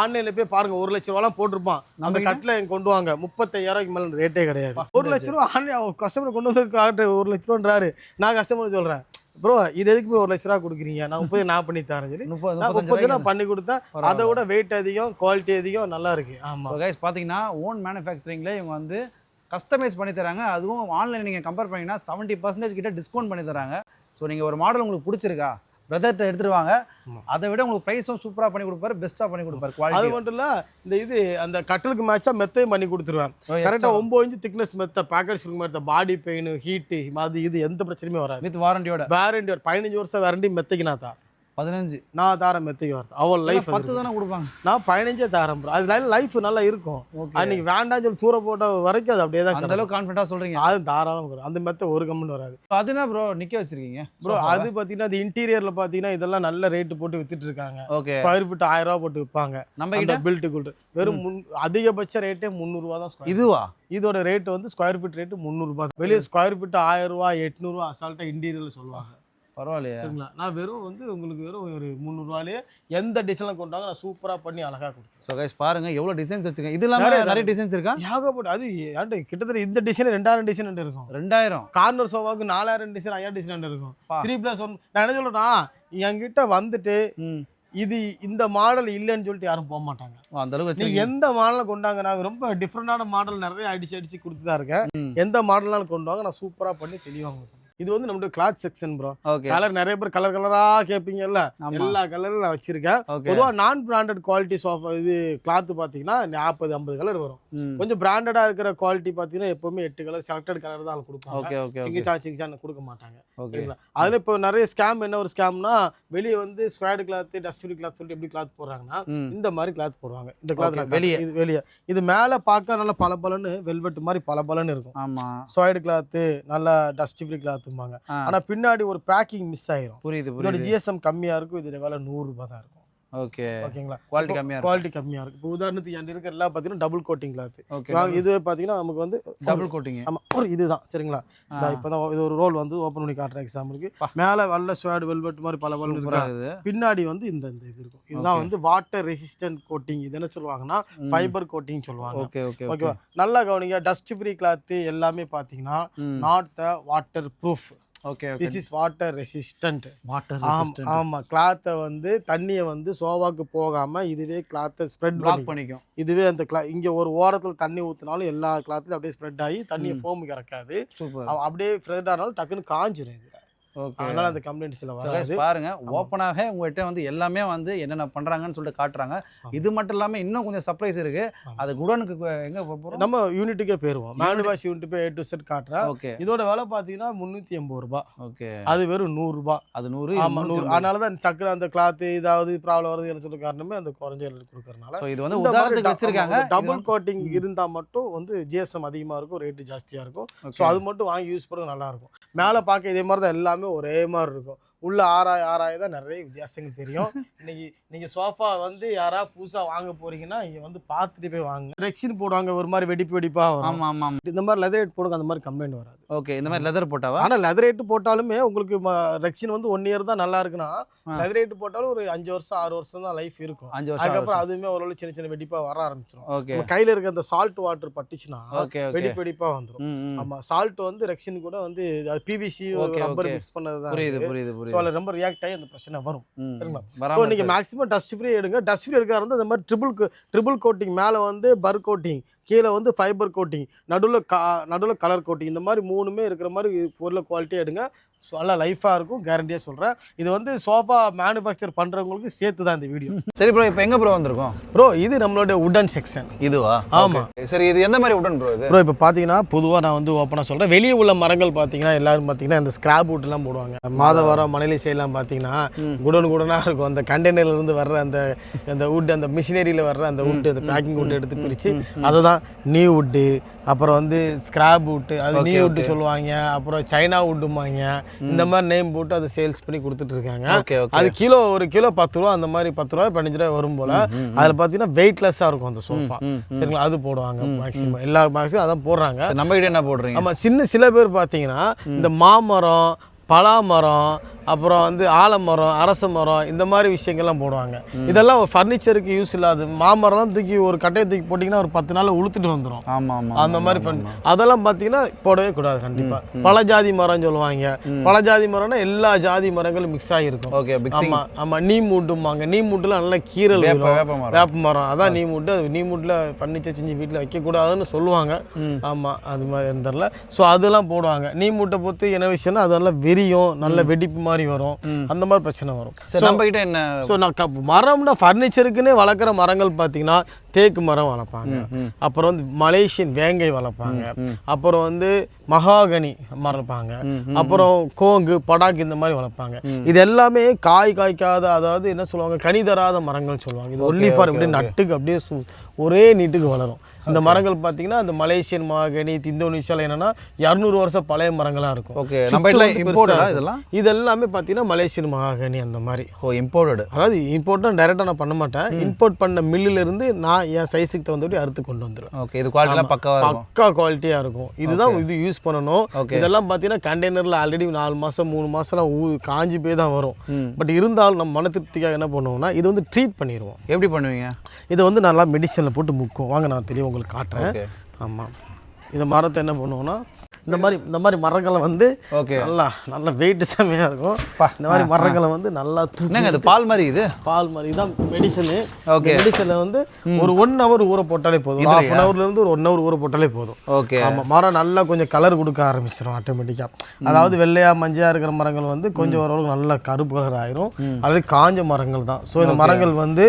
ஆன்லைன்ல போய் பாருங்க, 1 லட்சம் ரூபாய் போட்டிருப்பான். நம்ம கட்டில கொண்டு வாங்க 35,000 மேல ரேட்டே கிடையாது. 1 லட்சம் ரூபாய் ஆன்லைன் கஸ்டமர் கொண்டு வந்து 1 லட்சம் ரூபான்றாரு. நான் கஸ்டமர் சொல்றேன், ப்ரோ இது எதுக்கு 1 லட்ச ரூபா கொடுக்குறீங்க, நான் 30 நான் பண்ணி தரேன் சொல்லி 30 நான் பண்ணி கொடுத்தேன். அதை விட வெயிட் அதிகம், குவாலிட்டி அதிகம், நல்லா இருக்கு. ஆமா கைஸ், பாத்தீங்கன்னா ஓன் மேனுஃபேக்சரிங்ல இவங்க வந்து கஸ்டமைஸ் பண்ணி தராங்க. அதுவும் ஆன்லைன் நீங்க கம்பேர் பண்ணீங்கன்னா 70% கிட்ட டிஸ்கவுண்ட் பண்ணி தராங்க. ஸோ நீங்க ஒரு மாடல் உங்களுக்கு பிடிச்சிருக்கா, பிரதர்ட்ட எடுத்துருவாங்க. அதை விட உங்களுக்கு பிரைஸும் சூப்பரா பண்ணி கொடுப்பாரு, பெஸ்டா பண்ணி கொடுப்பாரு. குவாலிட்டி அது மட்டும் இல்ல, இந்த இது அந்த கட்டலுக்கு மேட்சா மெத்தையும் பண்ணி கொடுத்துருவேன். கரெக்டா 9 இன்ச் திக்னஸ் மெத்த, பேக்கெட் மெத்த, பாடி பெயின், ஹீட், அது இது எந்த பிரச்சனையுமே வராது. வித் வாரண்டியோட 15 வருஷம் வாரண்டி மெத்தைக்கு நான் தான். 15 நான் தாரம் மெத்தைக்கு வருது. அவள் லைஃப் 10 தானே கொடுப்பாங்க, நான் 15 தாரம். அது லைஃப் நல்லா இருக்கும். அன்னைக்கு வேண்டாம் சொல்லி தூர போட்ட வரைக்கும் அது அப்படியே தான். அந்த அளவுக்கு கான்ஃபிடண்டா சொல்றீங்க. அது தாராளம் வரும். அந்த மெத்த ஒரு கம்மன் வராது. அதுனா ப்ரோ நிக்க வச்சிருக்கீங்க ப்ரோ. அது பாத்தீங்கன்னா அது இன்டீரியர்ல பாத்தீங்கன்னா இதெல்லாம் நல்ல ரேட் போட்டு வித்துட்டு இருக்காங்க. ஸ்கொயர் ஃபீட் 1000 ரூபாய் போட்டு விற்பாங்க. நம்ம கிட்ட பில்ட் குல்ட் வெறும் அதிகபட்ச ரேட்டே 300 ரூபாய் தான். இதுவா இதோட ரேட் வந்து ஸ்கொயர் ஃபீட் ரேட் 300 ரூபாய். வெளியே ஸ்கொயர் ஃபீட் 1000 ரூபாய் 800 ரூபாய் அசால்ட்டா இன்டீரியர்ல சொல்லுவாங்க. பரவாயில்லையா? சரிங்களா, நான் வெறும் வந்து உங்களுக்கு வெறும் ஒரு 300 ரூபாயிலே எந்த டிசைன்ல கொண்டாங்க நான் சூப்பரா பண்ணி அழகா கொடுத்தேன். ஸோ கைஸ் பாருங்க எவ்வளவு டிசைன்ஸ் வச்சிருக்கேன். இது இல்லாம நிறைய டிசைன்ஸ் இருக்கா, ஏகப்பட்ட. அது கிட்டத்தட்ட இந்த டிசைன் 2000 டிசைன் இருக்கும். 2000 கார்னர் சோஃபாவுக்கு 4000 டிசைன் 5000 டிசைன் இருக்கும். 3+1 நான் என்ன சொல்றேன்னா, என்கிட்ட வந்துட்டு இது இந்த மாடல் இல்லைன்னு சொல்லிட்டு யாரும் போக மாட்டாங்க. அந்த அளவுக்கு நீங்க எந்த மாடலை கொண்டாங்க, நான் ரொம்ப டிஃப்ரெண்டான மாடல் நிறைய அடிச்சு கொடுத்து தான் இருக்கேன். எந்த மாடல்னாலும் கொண்டு வாங்க, நான் சூப்பரா பண்ணி தெளிவாங்க. இது வந்து நம்மளுடைய கிளாத் செக்ஷன் ப்ரோ. கலர் நிறைய பேர் கலர் கலரா கேட்பீங்கல்ல, எல்லா கலரும் நான் வச்சிருக்கேன். பொதுவாக நான் பிராண்டட் குவாலிட்டி சோஃபா இது கிளாத் பார்த்தீங்கன்னா 40-50 கலர் வரும். கொஞ்சம் பிராண்டடா இருக்கிற குவாலிட்டி பார்த்தீங்கன்னா எப்பவுமே 8 கலர் செலக்டட் கலர் தான் கொடுப்பாங்க. சிங்கிச்சான்னு கொடுக்க மாட்டாங்க. அதுல இப்போ நிறைய ஸ்கேம். என்ன ஒரு ஸ்கேம்னா, வெளியே வந்து ஸ்கொயர்டு கிளாத், டஸ்ட்பின் கிளாத் சொல்லிட்டு எப்படி கிளாத் போடுறாங்கன்னா இந்த மாதிரி கிளாத் போடுவாங்க. இந்த கிளாத் வெளியே இது மேல பார்க்க நல்லா பலபலன்னு வெல்வெட் மாதிரி பலபலன்னு இருக்கும். ஸ்கொயர்டு கிளாத் நல்லா டஸ்ட்பின் கிளாத். ஆனா பின்னாடி ஒரு பேக்கிங் மிஸ் ஆயிரும். புரியுது. இதோட ஜிஎஸ்எம் கம்மியா இருக்கும். இதோட விலை 100 ரூபாய் தான் இருக்கும். ஓகே ஓகேங்களா, குவாலிட்டி கம்மியா இருக்கு. இப்போ உதாரணத்துக்கு என் இருக்கிற எல்லாம் பாத்தீங்கன்னா டபுள் கோட்டிங் கிளாத். இதுவே பாத்தீங்கன்னா நமக்கு வந்து டபுள் கோட்டிங். ஆமா, இதுதான். சரிங்களா, இப்பதான் இது ஒரு ரோல் வந்து ஓபன் பண்ணி காட்டுற எக்ஸாம்பிளுக்கு. மேல வெள்ள ஸ்வாட் வெல்வெட் மாதிரி பல இருக்கு. பின்னாடி வந்து இந்த இது இருக்கும். இதுதான் வந்து வாட்டர் ரெசிஸ்டன்ட் கோட்டிங். இது என்ன சொல்லுவாங்கன்னா ஃபைபர் கோட்டிங் சொல்லுவாங்க. ஓகேவா, நல்லா கவனிங்க. டஸ்ட் ஃப்ரீ கிளாத் எல்லாமே பாத்தீங்கன்னா not the water proof. This is water resistant. ஆமா, கிளாத்தை வந்து தண்ணியை வந்து சோவாக்கு போகாம இதுவே கிளாத்தை ஸ்ப்ரெட் பண்ணிக்கும். இதுவே அந்த இங்க ஒரு ஓரத்துல தண்ணி ஊத்தினாலும் எல்லா கிளாத்லயும் அப்படியே ஸ்ப்ரெட் ஆகி தண்ணியை ஃபோமுக்கு இறக்காது. அப்படியே ஸ்ப்ரெட் ஆனாலும் டக்குன்னு காஞ்சிரும். இது அதனால அந்த கம்ப்ளைண்ட்ஸ்ல வராது. பாருங்க, ஓப்பனாக உங்ககிட்ட வந்து எல்லாமே வந்து என்னென்ன பண்றாங்கன்னு சொல்லிட்டு காட்டுறாங்க. இது மட்டும் இல்லாம இன்னும் கொஞ்சம் சர்ப்ரைஸ் இருக்கு. அது குடோனுக்கு எங்க போறோம், நம்ம யூனிட்டுக்கே போயிருவோம். மேனுபாஷ் யூனிட் போய் A to Z காட்டுறேன். இதோட விலை பாத்தீங்கன்னா 380 ரூபாய். ஓகே, அது வெறும் 100 ரூபாய். அது 100. ஆமா, 100. அதனாலதான் சக்கர அந்த கிளாத் ஏதாவது ப்ராப்ளம் வருது சொல்ற காரணமே அந்த குறைஞ்ச கொடுக்கறதுனால. இது வந்து உதாரணத்துக்கு வச்சிருக்காங்க. டபுள் கோட்டிங் இருந்தா மட்டும் வந்து ஜிஎஸ்எம் அதிகமா இருக்கும், ரேட் ஜாஸ்தியா இருக்கும். சோ அது மட்டும் வாங்கி யூஸ் பண்ண நல்லா இருக்கும். மேல பார்க்க இதே மாதிரி தான் எல்லாமே ஒரே மாதிரி இருக்கும். உள்ள ஆராய தான் நிறைய வித்தியாசங்கள் தெரியும். இன்னைக்கு நீங்கள் சோஃபா வந்து யாராவது புதுசாக வாங்க போறீங்கன்னா இங்கே வந்து பார்த்துட்டு போய் வாங்க. ரெக்ஸின் போடுவாங்க ஒரு மாதிரி வெடிப்பாக வரும். ஆமாம் ஆமாம். இந்த மாதிரி லெதர் ரேட் போடுங்க, அந்த மாதிரி கம்ப்ளைண்ட் வராது. ஓகே, இந்த மாதிரி லெதர் போட்டாவா? ஆனால் லெதர் ரேட்டு போட்டாலுமே உங்களுக்கு ரெக்ஸின் வந்து 1 இயர் தான் நல்லா இருக்குன்னா, லெதர் ரேட்டு போட்டாலும் ஒரு 5 வருஷம் 6 வருஷம் தான் லைஃப் இருக்கும். 5 வருஷம் அதுக்கப்புறம் அதுவுமே ஓரளவு சின்ன சின்ன வெடிப்பாக வர ஆரம்பிச்சிடும். ஓகே, கையில் இருக்க அந்த சால்ட் வாட்டர் பட்டுச்சுன்னா ஓகே வெடிப்பாக வந்துடும். ஆமாம், சால்ட் வந்து ரெக்ஸின் கூட வந்து அது பிவிசி ரப்பர் மிக்ஸ் பண்ணது தான். புரியுது. ஸோ அதில் ரொம்ப ரியாக்ட் ஆகி அந்த பிரச்சனை வரும். ஸோ நீங்கள் மேக்ஸிமம் டஸ்ட் ஃப்ரீ எடுங்க. டஸ்ட் ஃப்ரீ எடுக்கிறதா இருந்தால் இந்த மாதிரி ட்ரிபிள் கோட்டிங், மேலே வந்து பர் கோட்டிங், கீழே வந்து ஃபைபர் கோட்டிங், நடுவில் கலர் கோட்டிங், இந்த மாதிரி 3மே இருக்கிற மாதிரி பொருளை குவாலிட்டியாக எடுங்க. ஸோ நல்லா லைஃபாக இருக்கும், கேரண்டியாக சொல்கிறேன். இது வந்து சோஃபா மேனுஃபேக்சர் பண்ணுறவங்களுக்கு சேர்த்து தான் இந்த வீடியோ. சரி ப்ரோ, இப்போ எங்கே ப்ரோ வந்திருக்கோம்? ப்ரோ இது நம்மளோட உடன் செக்ஷன். இதுவா? ஆமாம். சரி, இது எந்த மாதிரி உடன் ப்ரோ? இது ப்ரோ இப்போ பார்த்தீங்கன்னா பொதுவாக நான் வந்து ஓப்பனாக சொல்கிறேன், வெளியே உள்ள மரங்கள் பார்த்தீங்கன்னா எல்லாரும் பார்த்தீங்கன்னா இந்த ஸ்கிராப் வுட்லாம் போடுவாங்க. மாதவரம் மணலி சைட்லாம் பார்த்தீங்கன்னா குடனாக இருக்கும். அந்த கண்டெய்னர்லேருந்து வர்ற அந்த வுட், அந்த மிஷினரியில் வர்ற அந்த வுட்டு, அந்த பேக்கிங் வுட் எடுத்து பிரித்து அதை தான் நியூ வுட்டு, அப்புறம் வந்து ஸ்கிராப் வுட்டு, அது நியூ வுட்டு சொல்லுவாங்க, அப்புறம் சைனா வுட்டுமாங்க. இந்த மாதிரி நேம் போட்டு அதை சேல்ஸ் பண்ணி கொடுத்துட்டு இருக்காங்க. அது ஒரு கிலோ 10 ரூபா, அந்த மாதிரி 10 ரூபா 15 ரூபா வரும் போல. அதில் பார்த்தீங்கன்னா வெயிட்லெஸ்ஸாக இருக்கும் அந்த சோஃபா. சரிங்களா, அது போடுவாங்க மேக்ஸிமம், எல்லா மேக்ஸிமம் அதான் போடுறாங்க. நம்ம கிட்ட என்ன போடுறீங்க? ஆமாம், சில பேர் பார்த்தீங்கன்னா இந்த மாமரம், பலாமரம், அப்புறம் வந்து ஆலமரம், அரச மரம், இந்த மாதிரி விஷயங்கள்லாம் போடுவாங்க. இதெல்லாம் ஃபர்னிச்சருக்கு யூஸ் இல்லாது. மாமரம்லாம் தூக்கி ஒரு கட்டையை தூக்கி போட்டிங்கன்னா ஒரு 10 நாளில் உளுத்துட்டு வந்துடும். அந்த மாதிரி அதெல்லாம் பார்த்தீங்கன்னா போடவே கூடாது கண்டிப்பாக. பல ஜாதி மரம் சொல்லுவாங்க. பல ஜாதி மரம்னா எல்லா ஜாதி மரங்களும் மிக்ஸ் ஆகிருக்கும். ஆமாம், நீ மூட்டுமாங்க. நீ மூட்டுலாம் நல்லா கீரல், வேப்ப மரம், அதான் நீ மூட்டு. அது நீ மூட்டில் ஃபர்னிச்சர் செஞ்சு வீட்டில் வைக்கக்கூடாதுன்னு சொல்லுவாங்க. ஆமாம், அது மாதிரி இருந்ததில்ல. ஸோ அதெல்லாம் போடுவாங்க. நீ மூட்டை பொறுத்து என்ன விஷயம்னா அதெல்லாம் வெறியும், நல்ல வெடிப்பு மாதிரி வரும். அந்த மாதிரி பிரச்சனை வரும். நம்ம கிட்ட என்ன, ஸோ நான் மரம்னா ஃபர்னிச்சருக்குன்னே வளர்க்குற மரங்கள் பார்த்தீங்கன்னா தேக்கு மரம் வளர்ப்பாங்க, அப்புறம் வந்து மலேசியன் வேங்கை வளர்ப்பாங்க, அப்புறம் வந்து மகாகனி வளர்ப்பாங்க, அப்புறம் கோங்கு, படாக், இந்த மாதிரி வளர்ப்பாங்க. இது எல்லாமே காய்க்காத, அதாவது என்ன சொல்லுவாங்க, கனி தராத மரங்கள் சொல்லுவாங்க. இது ஒன்லி ஃபார் இப்படி நட்டுக்கு அப்படியே ஒரே நீட்டுக்கு வளரும். இந்த மரங்கள் பார்த்தீங்கன்னா அந்த மலேசியன் மகாகனி, இந்தோனேஷியாவில் என்னன்னா 200 வருஷம் பழைய மரங்களாக இருக்கும். இது எல்லாமே பார்த்தீங்கன்னா மலேசியன் மகாகனி அந்த மாதிரி. இம்போர்ட்டட், அதாவது இம்போர்ட்டாக டைரெக்டாக நான் பண்ண மாட்டேன். இம்போர்ட் பண்ண மில்லிலிருந்து நான் என் சைஸுக்கு தகுந்தபடி அறுத்து கொண்டு வந்துடுவேன். இது குவாலிட்டிலாம் பக்கா குவாலிட்டியாக இருக்கும். இதுதான் இது யூஸ் பண்ணணும். இதெல்லாம் பார்த்தீங்கன்னா கண்டெய்னரில் ஆல்ரெடி 4 மாதம் 3 மாதம்லாம் காஞ்சி போய் தான் வரும். பட் இருந்தாலும் நம்ம மன திருப்திக்காக என்ன பண்ணுவோம்னா இது வந்து ட்ரீட் பண்ணிடுவோம். எப்படி பண்ணுவீங்க? இதை வந்து நல்லா மெடிசனில் போட்டு முக்கும். வாங்க நான் தெளிவாக உங்களுக்கு காட்டுறேன். ஆமாம், இந்த மரத்தை என்ன பண்ணுவோம்னா இந்த மாதிரி மரங்களை வந்து நல்லா வெயிட் செம்மையாக இருக்கும். இந்த மாதிரி மரங்களை வந்து நல்லா தூக்கி பால் மாதிரி தான் மெடிசனு. மெடிசனில் வந்து ஒரு 1 ஹவர் ஊற போட்டாலே போதும். 1/2 ஹவர்லேருந்து ஒரு 1 ஹவர் ஊற போட்டாலே போதும். ஆமாம், மரம் நல்லா கொஞ்சம் கலர் கொடுக்க ஆரம்பிச்சிடும் ஆட்டோமேட்டிக்காக. அதாவது வெள்ளையாக மஞ்சளாக இருக்கிற மரங்கள் வந்து கொஞ்சம் ஓரளவுக்கு நல்லா கருப்பு கலர் ஆயிரும். அது காஞ்ச மரங்கள் தான். ஸோ இந்த மரங்கள் வந்து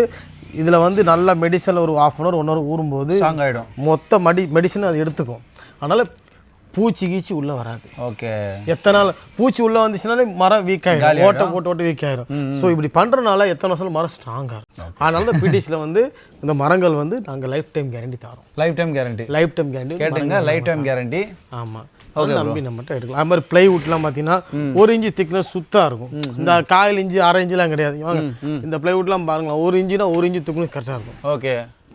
இதில் வந்து நல்லா மெடிசனில் ஒரு 1/2 ஹவர் 1 ஹவர் ஊறும்போது மொத்த மெடிசன் அது எடுத்துக்கும். அதனால் பூச்சி கீச்சி உள்ளே வராது. எத்தனை நாள் பூச்சி உள்ளே வந்துச்சுனாலே மரம் வீக் ஆகிடும், ஓட்ட வீக் ஆகிடும். ஸோ இப்படி பண்ணுறதுனால எத்தனை வருஷம் மரம் ஸ்ட்ராங்காக இருக்கும். அதனால தான் பிடிசியில் வந்து இந்த மரங்கள் வந்து நாங்கள் லைஃப் டைம் கேரண்டி தரோம். லைஃப் டைம் கேரண்டி கேட்டுங்க. Life time guarantee. ஆமாம், நம்பி நம்மகிட்ட எடுக்கலாம். அது மாதிரி பிளைவுட்லாம் பார்த்தீங்கன்னா 1 இன்ச்சு திக்னஸ் சுத்தா இருக்கும். இந்த 1/4 இன்ச்சு 1/2 இன்ச்சுலாம் கிடையாது. இந்த பிளைவுட்லாம் பாருங்களா, 1 இன்ச்சுனா 1 இன்ச்சு திக்னஸ் கரெக்டாக இருக்கும்.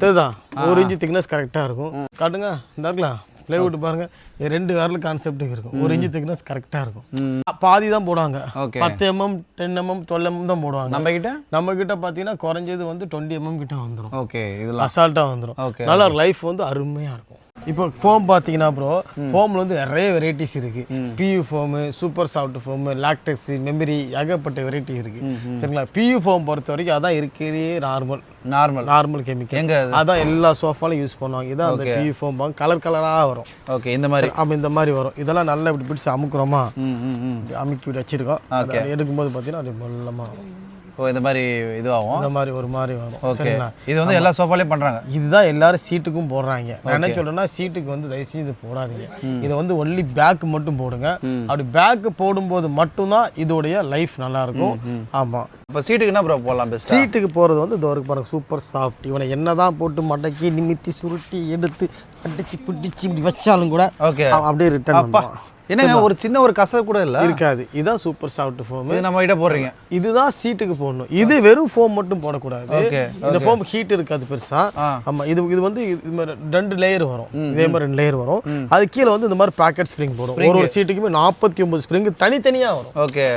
இதுதான் 1 இன்ச்சு திக்னஸ் கரெக்டாக இருக்கும். காட்டுங்க, இந்த இருக்கலாம் பிளைவுட் பாருங்க, 2 விரல் கான்செப்ட்டுக்கு இருக்கும். 1 இன்ச்சு திக்னஸ் கரெக்டாக இருக்கும். பாதி தான் போடுவாங்க. 10 mm 10 mm 12 mm தான் போடுவாங்க. நம்ம கிட்ட பார்த்தீங்கன்னா குறைஞ்சது வந்து 20 mm கிட்ட வந்துடும். அசால்ட்டாக வந்துடும். நல்லா லைஃப் வந்து அருமையாக இருக்கும். இப்போ ஃபோம் பார்த்தீங்கன்னா ப்ரோ, ஃபோமில் வந்து நிறைய வெரைட்டிஸ் இருக்குது. PU foam, super soft foam, latex, memory, ஏகப்பட்ட வெரைட்டி இருக்குது. சரிங்களா, பியூ ஃபோம் பொறுத்த வரைக்கும் அதான் இருக்கிறே நார்மல் கெமிக்கல். அதான் எல்லா சோஃபாலும் யூஸ் பண்ணுவாங்க. இதான் அந்த பியூ ஃபோம் கலர் கலராக வரும். இந்த மாதிரி இந்த மாதிரி வரும். இதெல்லாம் நல்லா இப்படி பிடிச்சி அமுக்குறோமா, அமுக்கி வச்சிருக்கோம். எடுக்கும்போது பார்த்தீங்கன்னா அப்படி மெல்லமாக வரும். இந்த மாதிரி இதுவாகும். இந்த மாதிரி ஒரு மாதிரி வரும். சரிங்களா, இது வந்து எல்லா சோஃபாலையும் பண்ணுறாங்க. இதுதான் எல்லாரும் சீட்டுக்கும் போடுறாங்க. நான் என்ன சொல்றேன்னா, சீட்டுக்கு வந்து தயவு செஞ்சு இது போடாதீங்க. இதை வந்து ஒன்லி பேக் மட்டும் போடுங்க. அப்படி பேக் போடும்போது மட்டும்தான் இதோடைய லைஃப் நல்லா இருக்கும். ஆமாம், இப்போ சீட்டுக்கு என்ன ப்ரோ போடலாம் பெஸ்ட்? சீட்டுக்கு போகிறது வந்து இந்த வரைக்கும் பாருங்கள் சூப்பர் சாஃப்ட். இவனை என்னதான் போட்டு மடக்கி நிமித்தி சுருட்டி எடுத்து அடிச்சு பிடிச்சி இப்படி வச்சாலும் கூட ஓகே அப்படியே ரிட்டர்ன் பண்ணுவான். என்னங்க ஒரு சின்ன ஒரு கசை கூட இல்லை இருக்காது. இதுதான் சூப்பர் சாஃப்ட் ஃபோம். இது நம்ம கிட்ட போடுறீங்க. இதுதான் சீட்டுக்கு போடணும். இது வெறும் ஃபோம் மட்டும் போடக்கூடாது. இந்த ஃபோம் ஹீட் இருக்காது பெருசா. ஆமா இது வந்து இது மாதிரி 2 லேயர் வரும். இதே மாதிரி 2 லேயர் வரும். அது கீழே வந்து இந்த மாதிரி பாக்கெட் ஸ்ப்ரிங் போடும். ஒரு சீட்டுக்குமே 49 ஸ்ப்ரிங் தனித்தனியா வரும். ஓகே.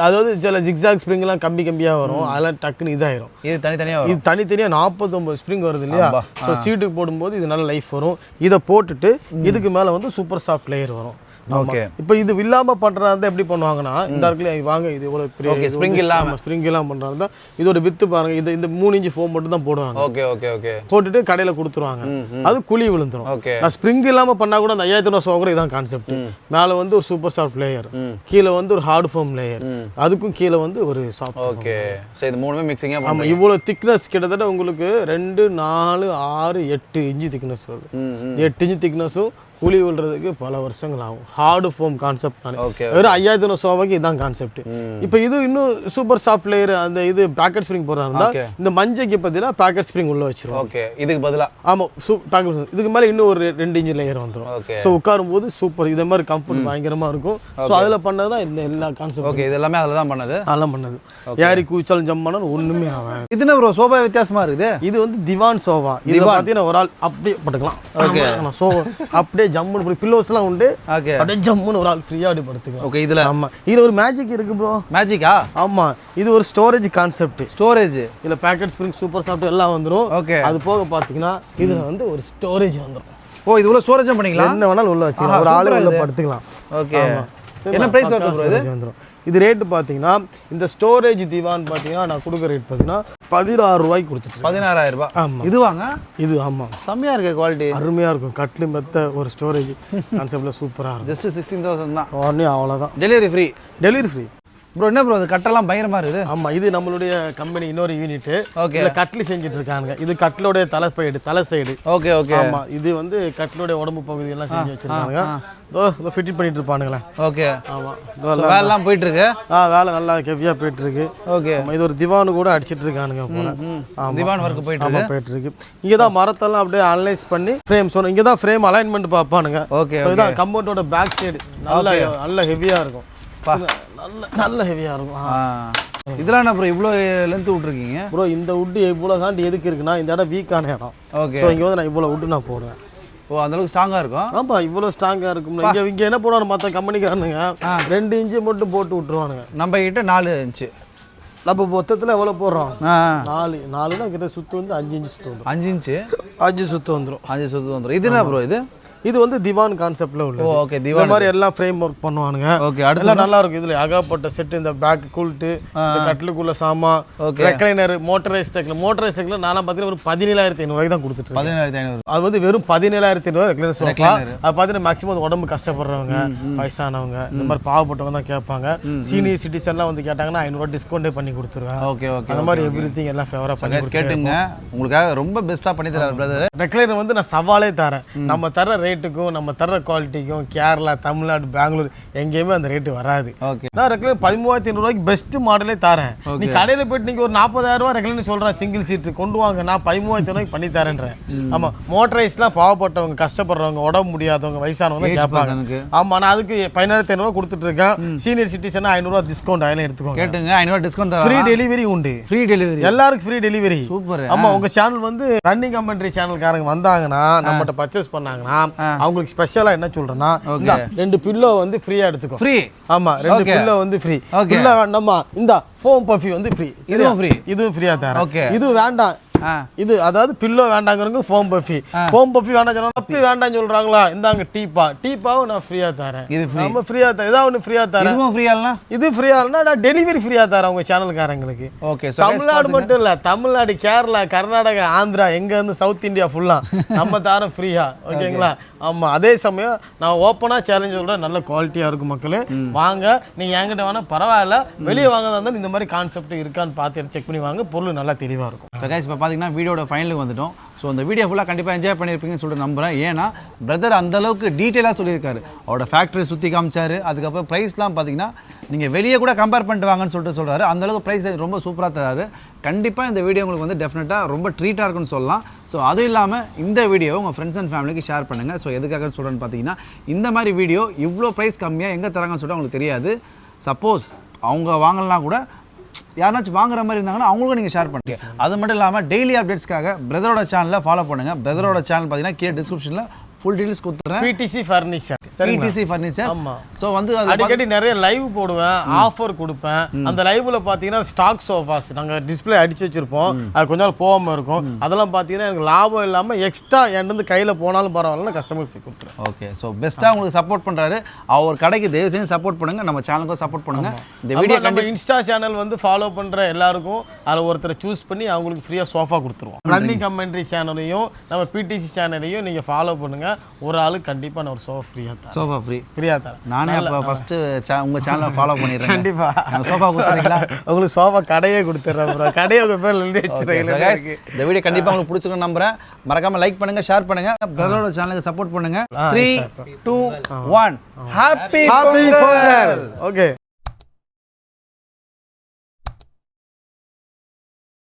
அதாவது சில ஜிக்ஸாக் ஸ்ப்ரிங் எல்லாம் கம்பியா வரும். அதெல்லாம் டக்குன்னு இதாயிரும். இது தனித்தனியா வரும். இது தனித்தனியா 49 ஸ்ப்ரிங் வருது இல்லையா? ஸோ சீட்டுக்கு போடும்போது இது நல்ல லைஃப் வரும். இதை போட்டுட்டு இதுக்கு மேல வந்து சூப்பர் சாஃப்ட் லேயர் வரும். ஓகே. இப்போ இது இல்லாம பண்றதா எப்படி பண்ணுவாங்கன்னா இந்த இடத்துல வாங்க இது இவ்வளவு பெரிய ஸ்ப்ரிங் இல்லாம பண்றதா இதோட வித்து பாருங்க. இந்த 3 இன்ச் ஃபோம் மட்டும் தான் போடுவாங்க. Okay okay okay. போட்டுட்டு கடையில கொடுத்துருவாங்க. அது குழி விழுந்துரும். நான் ஸ்ப்ரிங் இல்லாம பண்ணா கூட அந்த 5000 கூட இதான் கான்செப்ட். மேல வந்து ஒரு சூப்பர் சாஃப்ட் லேயர், கீழே வந்து ஒரு ஹார்ட் ஃபோம் லேயர், அதுக்கும் கீழே வந்து ஒரு சாஃப்ட். ஓகே. சோ இது மூணுமே மிக்சிங்கா ஆமா. இவ்வளவு திக்னஸ் கிட்டத்தட்ட உங்களுக்கு 2 4 6 8 இன்ச் திக்னஸ் வருது. 8 இன்ச் திக்னஸும் குழி விழுறதுக்கு பல வருஷங்கள் ஆகும். ஹார்டு ஃபோம் கான்செப்ட் வெறும் 5000 சோபாக்கு இதுதான் கான்செப்ட். இப்போ இது இன்னும் சூப்பர் சாஃப்ட் லேயர் அந்த இது பேக்கெட் ஸ்ப்ரிங் போடுறாருந்தா இந்த மஞ்சைக்கு பார்த்தீங்கன்னா பேக்கெட் ஸ்ப்ரிங் உள்ள வச்சிருவோம். ஓகே. இதுக்கு பதிலா ஆமா இதுக்கு மேல இன்னும் ஒரு 2 இன்ச் லேயர் வந்துடும். ஸோ உட்காரும் போது சூப்பர் இதே மாதிரி கம்ஃபர்ட் பயங்கரமா இருக்கும். ஸோ அதில் பண்ணதான் இந்த எல்லா கான்செப்ட். ஓகே. இது எல்லாமே அதில் தான் பண்ணது. அதெல்லாம் பண்ணது. யாரி கூச்சாலும் ஜம் பண்ணாலும் ஒண்ணுமே ஆகும். இது என்ன ப்ரோ சோபா வித்தியாசமா இருக்குது? இது வந்து திவான் சோபா. இது பார்த்தீங்கன்னா ஒரு ஆள் அப்படியே படுக்கலாம். ஓகே. சோபா அப்படியே ஜம்முன்னு பில்லோஸ் எல்லாம் உண்டு. ஓகே. அப்படியே ஜம்முன்னு ஒரு ஆள் ஃப்ரீயா அப்படி படுத்துக்கலாம். ஓகே. இதுல ஆமா இதுல ஒரு மேஜிக் இருக்கு ப்ரோ. மேஜிக்கா? ஆமா இது ஒரு ஸ்டோரேஜ் கான்செப்ட். ஸ்டோரேஜ் இதுல பேக்கெட் ஸ்ப்ரிங் சூப்பர் சாஃப்ட் எல்லாம் வந்துரும். ஓகே. அது போக பாத்தீங்கன்னா இதுல வந்து ஒரு ஸ்டோரேஜ் வந்துரும். ஓ இது உள்ள ஸ்டோரேஜ் பண்ணிக்கலாம். என்ன வேணாலும் உள்ள வச்சுக்கலாம். ஒரு ஆளு உள்ள படுத்துக்கலாம். ஓகே. என்ன பிரைஸ் வருது ப்ரோ இது? வந்துரும். இது ரேட் பாத்தீங்கன்னா இந்த ஸ்டோரேஜ் திவான் பாத்தீங்கன்னா நான் கொடுக்குற ரேட் பாத்தீங்கன்னா 16 ரூபாய்க்கு கொடுத்துட்டு 16000 ரூபாய். ஆமா. இது வாங்க. இது ஆமா செம்மையா இருக்கு குவாலிட்டி. அருமையா இருக்கும். கட்லு மெத்த ஒரு ஸ்டோரேஜ் கான்செப்ட்ல சூப்பரா இருக்கும். ஜஸ்ட் 16000 தான். உடனே அவ்வளவுதான். Delivery free. Delivery free. Bro என்ன ப்ரோ அது கட்டெல்லாம் பயங்கரமா இருக்குது. ஆமா இது நம்மளுடைய கம்பெனி இன்னொரு யூனிட். ஓகே. இதுல கட்லி செஞ்சுட்டு இருக்காங்க. இது கட்லோட தலை சைடு. Okay okay. ஆமா இது வந்து கட்லோட உடம்பு பகுதி எல்லாம் செஞ்சு வச்சிருக்காங்க. இதோ ஃபிட் பண்ணிட்டு இருப்பானுங்களே. ஓகே. ஆமா வேலை எல்லாம் போயிட்டு இருக்கு. வேலை நல்லா ஹெவியா போயிட்டு இருக்கு. ஓகே. இது ஒரு திவான் கூட அடிச்சிட்டு இருக்கானுங்க போல. திவான் வர்க் போயிட்டு இருக்கு. இங்க தான் மரத்தெல்லாம் அப்படியே அனலைஸ் பண்ணி ஃப்ரேம் சொன்ன. இங்க தான் ஃப்ரேம் அலைன்மென்ட் பாப்பானுங்க. ஓகே. இதான் கம்பவுண்டோட பேக் சைடு நல்ல ஹெவியா இருக்கும். நல்ல ஹெவியா இருக்கும். இதெல்லாம் என்ன ப்ரோ இவ்வளோ லென்த் விட்டுருக்கீங்க? ப்ரோ இந்த வுட்டு இவ்வளோ காண்டி எதுக்கு இருக்குன்னா இந்த இடம் வீக்கான இடம். ஓகே. ஸோ இங்கே வந்து நான் இவ்வளோ வுட்டு நான் போடுவேன். ஓ அந்த அளவுக்கு ஸ்ட்ராங்காக இருக்கும். ஆமா இவ்வளோ ஸ்ட்ராங்காக இருக்கும். இங்கே என்ன போடுவாங்க மற்ற கம்பெனிக்காரனுங்க 2 இன்ச்சு மட்டும் போட்டு விட்டுருவானுங்க. நம்ம கிட்ட 4 இன்ச்சு. நம்ம மொத்தத்தில் எவ்வளோ போடுறோம்? 4னா கிட்ட சுற்று வந்து 5 இன்ச்சு சுற்று வந்துடும். 5 இன்ச்சு 5 சுற்று வந்துடும். 5 சுற்று வந்துடும். இது என்ன ப்ரோ இது? இது வந்து திவான் கான்செப்ட்ல உள்ள. ஓகே. திவான் இந்த மாதிரி எல்லாம் ஃப்ரேம் ஒர்க் பண்ணுவானுங்க. ஓகே. அடுத்து நல்லா இருக்கும். இதுல ஏகப்பட்ட செட் இந்த பேக் கூல்ட் இந்த கட்லுக்குள்ள சாமா ரெக்லைனர் மோட்டரைஸ் டெக்ல நானா பாத்தீங்கன்னா ஒரு 17500 ரூபாய்க்கு தான் கொடுத்துட்டு இருக்கேன். 17500. அது வந்து வெறும் 17500 ரெக்லைனர் சோஃபா. அது பாத்தீங்கன்னா மேக்ஸிமம் உடம்பு கஷ்டப்படுறவங்க வயசானவங்க இந்த மாதிரி பாவப்பட்டவங்க தான் கேட்பாங்க. சீனியர் சிட்டிசன்லாம் வந்து கேட்டாங்கன்னா 500 ரூபாய் டிஸ்கவுண்டே பண்ணி கொடுத்துருவேன். Okay okay. அந்த மாதிரி எவ்ரிதிங் எல்லாம் ஃபேவரா பண்ணி கேட்டுங்க. உங்களுக்காக ரொம்ப பெஸ்டா பண்ணி தராரு பிரதர். ரெக்லைனர் வந்து நான் சவாலே தரேன். நம்ம தர ரேட்டுக்கும் நம்ம தர குவாலிட்டிக்கும் கேரளா தமிழ்நாடு பெங்களூர் எங்கேயுமே அந்த ரேட்டு வராது. நான் ரெக்லைனர் 13500 ரூபாய்க்கு பெஸ்ட் மாடலே தரேன். நீ கடையில போயிட்டு நீங்க ஒரு 40000 ரூபாய் ரெக்லைனர் சொல்றேன் சிங்கிள் சீட் கொண்டு வாங்க நான் 13500 ரூபாய்க்கு பண்ணி தரேன்றேன். ஆமா மோட்டரைஸ்லாம் பாவப்பட்டவங்க கஷ்டப்படுறவங்க உடம்பு முடியாதவங்க வயசானவங்க கேட்பாங்க. ஆமா நான் அதுக்கு 15500 ரூபாய் கொடுத்துட்டு இருக்கேன். சீனியர் சிட்டிசன் 500 ரூபாய் டிஸ்கவுண்ட் ஆயிலும் எடுத்துக்கோங்க. கேட்டுங்க 500 டிஸ்கவுண்ட் ஃப்ரீ டெலிவரி உண்டு. ஃப்ரீ டெலிவரி எல்லாருக்கும் ஃப்ரீ டெலிவரி. சூப்பர். ஆமா உங்க சேனல் வந்து ரன்னிங் கமெண்ட்ரி சேனல்காரங்க வந்தாங்கன்னா நம்மகிட்ட பர்ச்சேஸ் பண்ணாங்கன்னா அவங்களுக்கு ஸ்பெஷலா என்ன சொல்றேன்னா 2 பில்லோ வந்து ஃப்ரீயா எடுத்துக்கோ. ஃப்ரீ. ஆமா 2 பில்லோ வந்து ஃப்ரீ. பில்லோ வேண்டாமா இந்த ஃபோம் பஃபி வந்து ஃப்ரீ. இதுவும் ஃப்ரீ. இதுவும் ஃப்ரீயா தரேன். இது வேண்டாம் இது அதாவது பில்லோ வேண்டாங்கிறவங்க ஃபோம் பஃபி வேண்டாம் சொன்னா பப்பி வேண்டாம்னு சொல்றாங்களா இந்தாங்க டீப்பாவும் நான் ஃப்ரீயா தரேன். இது நம்ம ஃப்ரீயா தரேன். ஏதாவது ஒன்று ஃப்ரீயா தரேன். இதுவும் ஃப்ரீயா இது ஃப்ரீயா இல்லைன்னா நான் டெலிவரி ஃப்ரீயா தரேன் உங்க சேனல்காரங்களுக்கு. ஓகே. தமிழ்நாடு மட்டும் இல்ல தமிழ்நாடு கேரளா கர்நாடகா ஆந்திரா எங்க இருந்து சவுத் இந்தியா ஃபுல்லா நம்ம தரோம் ஃப்ரீயா. ஓகேங்களா? ஆமா அதே சமயம் நான் ஓப்பனா சேலஞ்ச் சொல்றேன் நல்ல குவாலிட்டியா இருக்கும் மக்களே வாங்க. நீங்க என்கிட்ட வேணா பரவாயில்ல வெளியே வாங்கதா இருந்தாலும் இந்த மாதிரி கான்செப்ட் இருக்கான்னு பார்த்து செக் பண்ணி வாங்க. பொருள் நல்லா தெளிவா இருக்கும். பார்த்தீங்கன்னா வீடியோட ஃபைனலுக்கு வந்துட்டோம். ஸோ இந்த வீடியோ ஃபுல்லாக கண்டிப்பாக என்ஜாய் பண்ணியிருப்பீங்கன்னு சொல்லிட்டு நம்புகிறேன். ஏன்னா பிரதர் அந்தளவுக்கு டீட்டெயிலாக சொல்லியிருக்காரு. அவரோட ஃபேக்ட்ரி சுற்றி காமிச்சார். அதுக்கப்புறம் ப்ரைஸ்லாம் பார்த்தீங்கன்னா நீங்கள் வெளியே கூட கம்பேர் பண்ணிட்டு வாங்கன்னு சொல்லிட்டு சொல்கிறாரு. அந்தளவுக்கு ப்ரைஸ் ரொம்ப சூப்பராக தராரு. கண்டிப்பாக இந்த வீடியோ உங்களுக்கு வந்து டெஃபினட்டாக ரொம்ப ட்ரீட்டாக இருக்குன்னு சொல்லலாம். ஸோ அது இல்லாமல் இந்த வீடியோவை உங்கள் ஃப்ரெண்ட்ஸ் அண்ட் ஃபேமிலிக்கு ஷேர் பண்ணுங்கள். ஸோ எதுக்காக சொல்கிறேன்னு பார்த்தீங்கன்னா இந்த மாதிரி வீடியோ இவ்வளோ ப்ரைஸ் கம்மியாக எங்கே தராங்கன்னு சொல்லிட்டு அவங்களுக்கு தெரியாது. சப்போஸ் அவங்க வாங்கலாம் கூட யாராச்சும் வாங்குற மாதிரி இருந்தாங்கன்னா அவங்களுக்கும் நீங்கள் ஷேர் பண்ணுங்க. அது மட்டும் இல்லாமல் டெய்லி அப்டேட்ஸ்க்காக பிரதரோட சேனலில் ஃபாலோ பண்ணுங்கள். பிரதரோட சேனல் பார்த்தீங்கன்னா கீழே டிஸ்கிரிப்ஷனில் ஃபுல் டீடைல்ஸ் கொடுத்துறேன். PTC furniture PTC furniture. So வந்து அடிக்கடி நிறைய லைவ் போடுவேன், ஆஃபர் கொடுப்பேன். அந்த லைவ்ல பார்த்தீங்கன்னா ஸ்டாக் சோஃபாஸ் நாங்கள் டிஸ்பிளே அடிச்சு வச்சிருப்போம். அது கொஞ்ச நாள் போகாமல் இருக்கும். அதெல்லாம் பார்த்தீங்கன்னா எனக்கு லாபம் இல்லாமல் எக்ஸ்ட்ரா என்கிட்ட கையில் போனாலும் பரவாயில்ல கஸ்டமருக்கு கொடுத்துருவேன். ஓகே. ஸோ பெஸ்ட்டாக உங்களுக்கு சப்போர்ட் பண்ணுறாரு. அவர் கடைக்கு தயவு செஞ்சு சப்போர்ட் பண்ணுங்கள். நம்ம சேனலுக்கும் சப்போர்ட் பண்ணுங்கள். இந்த வீடியோ நம்ம இன்ஸ்டா சேனல் வந்து ஃபாலோ பண்ணுற எல்லாருக்கும் அதில் ஒருத்தரை சூஸ் பண்ணி அவங்களுக்கு ஃப்ரீயாக சோஃபா கொடுத்துருவோம். ரன்னிங் கமெண்ட்ரி சேனலையும் நம்ம PTC சேனலையும் நீங்கள் ஃபாலோ பண்ணுங்கள். ஒரு ஆளுக்கு கண்டிப்பாக நான் ஒரு சோஃபா ஃப்ரீயாக தரேன். சோஃபா ஃப்ரீயாக தரேன். நானே அப்போ ஃபஸ்ட்டு உங்கள் சேனலை ஃபாலோ பண்ணிடுறேன். கண்டிப்பாக சோஃபா கொடுத்துறீங்களா? உங்களுக்கு சோஃபா கடையே கொடுத்துட்றேன் ப்ரோ. கடையை உங்கள் பேர் எழுதி வச்சுருக்கீங்க. இந்த வீடியோ கண்டிப்பாக உங்களுக்கு பிடிச்சிருக்குன்னு நம்புறேன். மறக்காமல் லைக் பண்ணுங்கள், ஷேர் பண்ணுங்கள், பிரதரோட சேனலுக்கு சப்போர்ட் பண்ணுங்கள். 3, 2, 1 ஹாப்பி பொங்கல். ஓகே.